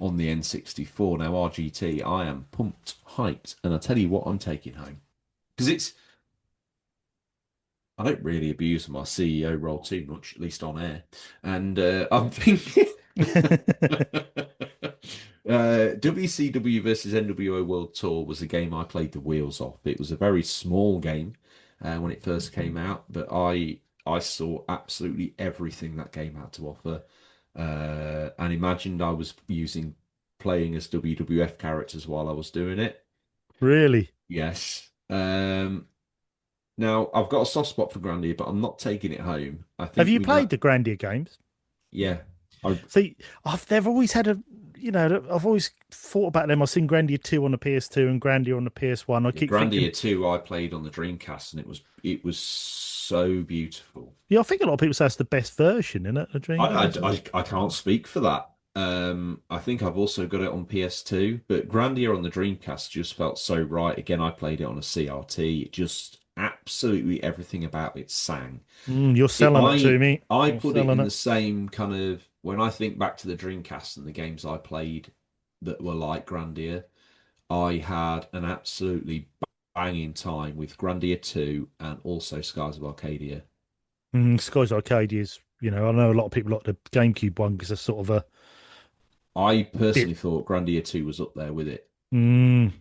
on the N64. Now, RGT, I am pumped, hyped, and I tell you what I'm taking home because I don't really abuse my CEO role too much, at least on air, and I'm thinking. WCW versus NWO World Tour was a game I played the wheels off. It was a very small game when it first came out, but I saw absolutely everything that game had to offer, and imagined I was using playing as WWF characters while I was doing it. Really? Yes. Now I've got a soft spot for Grandia, but I'm not taking it home. I Have think you we might. played the Grandia games? Yeah. I See, they've always had a, I've always thought about them. I've seen Grandia 2 on the PS2 and Grandia on the PS1. I keep thinking, Grandia 2 I played on the Dreamcast and it was so beautiful. yeah, I think a lot of people say it's the best version, isn't it? The I, Dreamcast. I, I, I can't speak for that. I think I've also got it on PS2, but Grandia on the Dreamcast just felt so right. Again, I played it on a CRT. It just absolutely everything about it sang. You're It, selling it to me. I You're put it selling in it. the same kind of when I think back to the Dreamcast and the games I played that were like Grandia. I had an absolutely banging time with Grandia 2 and also Skies of Arcadia. Skies Arcadia is, I know a lot of people like the GameCube one because it's sort of a I bit. personally thought Grandia 2 was up there with it. Mm,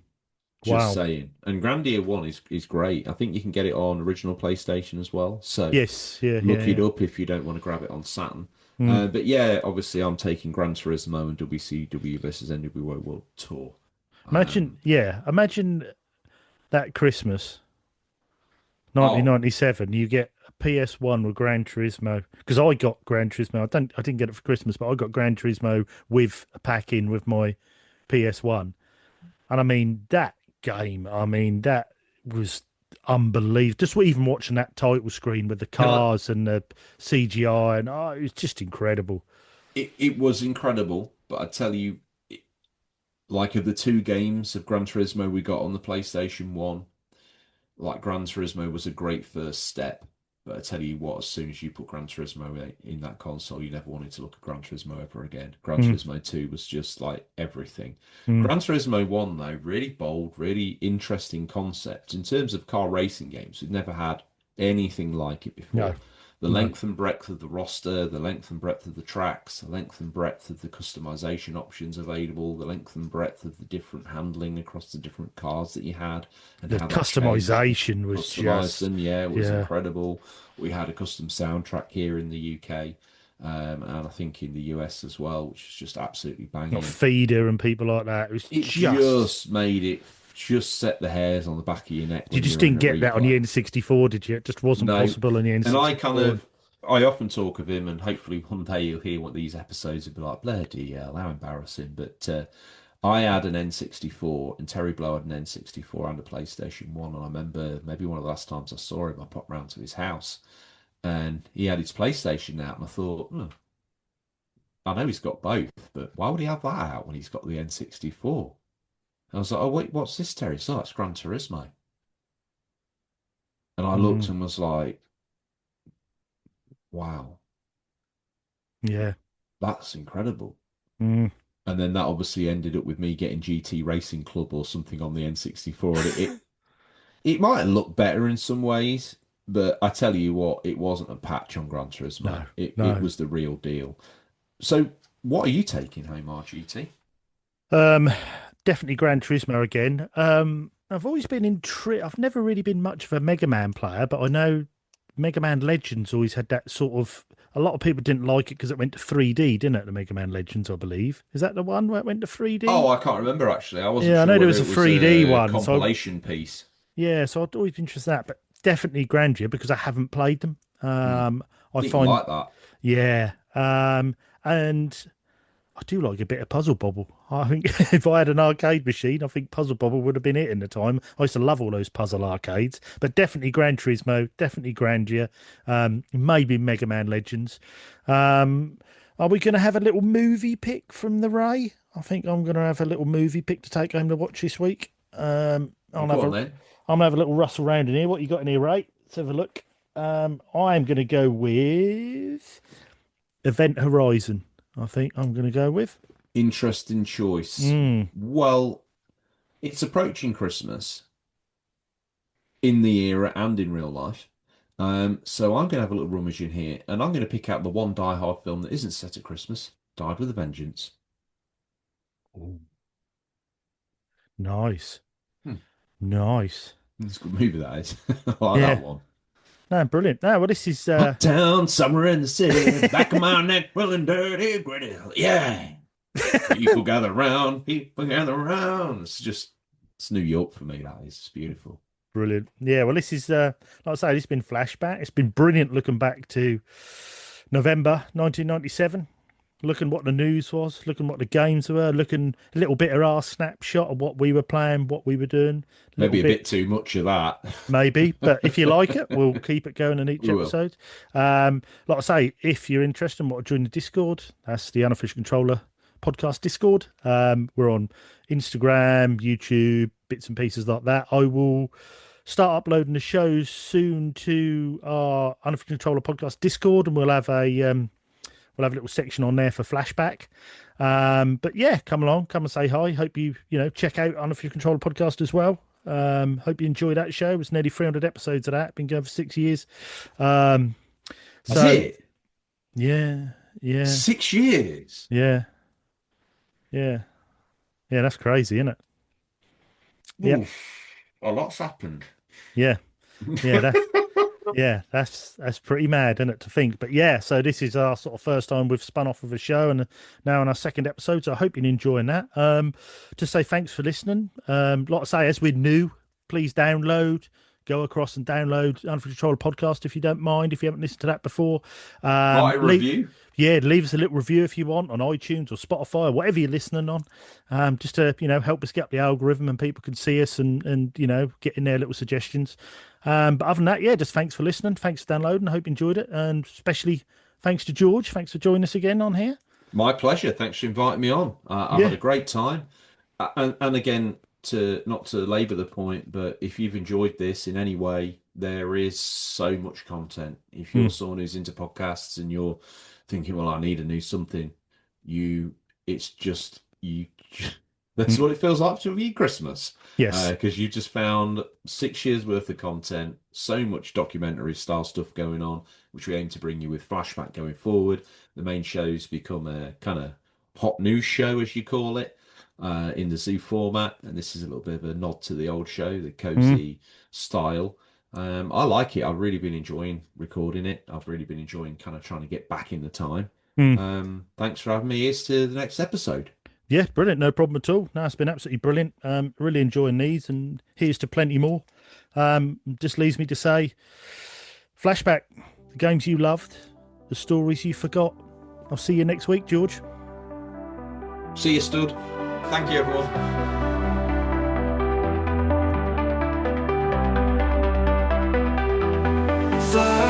Just wow. saying. And Grandia 1 is great. I think you can get it on original PlayStation as well. So Yes. Yeah. Yeah. look it Yeah. up if you don't want to grab it on Saturn. Mm. But yeah, obviously I'm taking Gran Turismo and WCW versus NWO World Tour. Imagine. Um, Yeah. Imagine that Christmas. oh, 1997, you get a PS1 with Gran Turismo because I got Gran Turismo. I didn't get it for Christmas, but I got Gran Turismo with a pack in with my PS1. And I mean that game, that was unbelievable. Just even watching that title screen with the can I? cars and the CGI and it was just incredible. It was incredible, but I tell you, like of the two games of Gran Turismo we got on the PlayStation 1, like Gran Turismo was a great first step. But I tell you what, as soon as you put Gran Turismo in that console, you never wanted to look at Gran Turismo ever again. Gran Mm, Turismo 2 was just like everything. mm. Gran Turismo 1, though, really bold, really interesting concept. In terms of car racing games, we've never had anything like it No, before. The no. length and breadth of the roster, the length and breadth of the tracks, the length and breadth of the customization options available, the length and breadth of the different handling across the different cars that you had, and The how that changed and customization was customized just, them. Yeah, it was yeah. incredible. We had a custom soundtrack here in the UK, and I think in the US as well, which was just absolutely Not banging. feeder and people like that. It was It just. just made it just set the hairs on the back of your neck You when just you're in didn't a get that on the replay. N64, did you? It just wasn't No, possible on the and N64. I often talk of him, and hopefully one day you'll hear one of these episodes and be like, bloody hell, how embarrassing. But I had an N64, and Terry Blow had an N64 and a PlayStation 1. And I remember maybe one of the last times I saw him, I popped round to his house, and he had his PlayStation out, and I thought, I know he's got both, but why would he have that out when he's got the N64? I was like, oh wait, what's this, Terry? So that's Gran Turismo. And I looked Mm, and was like, wow, yeah. that's incredible. Mm. And then that obviously ended up with me getting GT Racing Club or something on the N64. And it might look better in some ways, but I tell you what, it wasn't a patch on Gran Turismo. No, It no. was the real deal. So what are you taking home, RGT? Um, Definitely Gran Turismo again. I've always been intrigued. I've never really been much of a Mega Man player, but I know Mega Man Legends always had that sort of. A lot of people didn't like it because it went to 3D, didn't it? The Mega Man Legends, I believe. Is that the one where it went to Oh, 3D? I can't remember actually. I wasn't Yeah, I sure know there whether was a it was 3D a one. So compilation piece. yeah, so I'd always been interested in that, but definitely Grandeur because I haven't played them. Hmm. I Think you find like that? yeah, and I do like a bit of Puzzle Bobble. I think if I had an arcade machine, I think Puzzle Bobble would have been it in the time. I used to love all those puzzle arcades, but definitely Gran Turismo, definitely Grandeur, maybe Mega Man Legends. Um, are we going to have a little movie pick from the Ray? I think I'm going to have a little movie pick to take home to watch this week. Well, go on then. I'm gonna have a little rustle around in here. What you got in here, Ray? Let's have a look. I'm going to go with Event Horizon. I think I'm going to go with. Interesting choice. Mm. Well, it's approaching Christmas in the era and in real life. So I'm going to have a little rummage in here, and I'm going to pick out the one Die Hard film that isn't set at Christmas, Died with a Vengeance. Ooh. Nice. Hmm. Nice. It's a good movie, that is. I like that Yeah. one. No, brilliant. No, well, this is Hot town, summer in the city, back of my neck, feeling dirty, gritty. Yeah. People gather round, people gather round. It's New York for me, that is. It's beautiful. brilliant. Yeah, well, this is like I say, this has been flashback. It's been brilliant looking back to November 1997. Looking what the news was, looking what the games were, looking a little bit of our snapshot of what we were playing, what we were doing, a little Maybe a bit bit too much of that. maybe, but if you like it, we'll keep it going in each We will. episode. Like I say, if you're interested in what join the Discord, that's the Unofficial Controller podcast Discord. We're on Instagram, YouTube, bits and pieces like that. I will start uploading the shows soon to our Unofficial Controller podcast Discord, and we'll have a little section on there for flashback. But yeah, come along, come and say hi. Hope you check out Unofficial Controller podcast as well. Hope you enjoy that show. It's nearly 300 episodes of that. Been going for 6 years. Um, That's so it. yeah, yeah, 6 years. yeah, yeah, yeah. That's crazy, isn't it? Yeah, Oof, a lot's happened. yeah, yeah. That's pretty mad, isn't it, to think? But yeah, so this is our sort of first time we've spun off of a show, and now in our second episode. So I hope you're enjoying that. To say thanks for listening. Like I say, as we're new, please go across and download Unofficial Controller podcast if you don't mind. If you haven't listened to that before, Write a leave, review. yeah, leave us a little review if you want on iTunes or Spotify or whatever you're listening on. Just to help us get up the algorithm and people can see us and get in their little suggestions. But other than that, yeah, just thanks for listening. Thanks for downloading. I hope you enjoyed it. And especially thanks to George. Thanks for joining us again on here. My pleasure. Thanks for inviting me on. I've had Yeah. a great time. And again, to not to labour the point, but if you've enjoyed this in any way, there is so much content. If you're Mm, someone who's into podcasts and you're thinking, well, I need a new something, it's just you. That's mm. what it feels like to be Christmas, Yes. because you just found 6 years worth of content, so much documentary style stuff going on, which we aim to bring you with flashback going forward. The main shows become a kind of hot news show, as you call it, in the zoo format, and this is a little bit of a nod to the old show, the Mm, cozy style. I like it. I've really been enjoying recording it. I've really been enjoying kind of trying to get back in the time. mm. Thanks for having me. Here's to the next episode. Yeah, brilliant. No problem at all. No, it's been absolutely brilliant. Really enjoying these, and here's to plenty more. Just leaves me to say, flashback, the games you loved, the stories you forgot. I'll see you next week, George. See you, stud. Thank you, everyone. Fly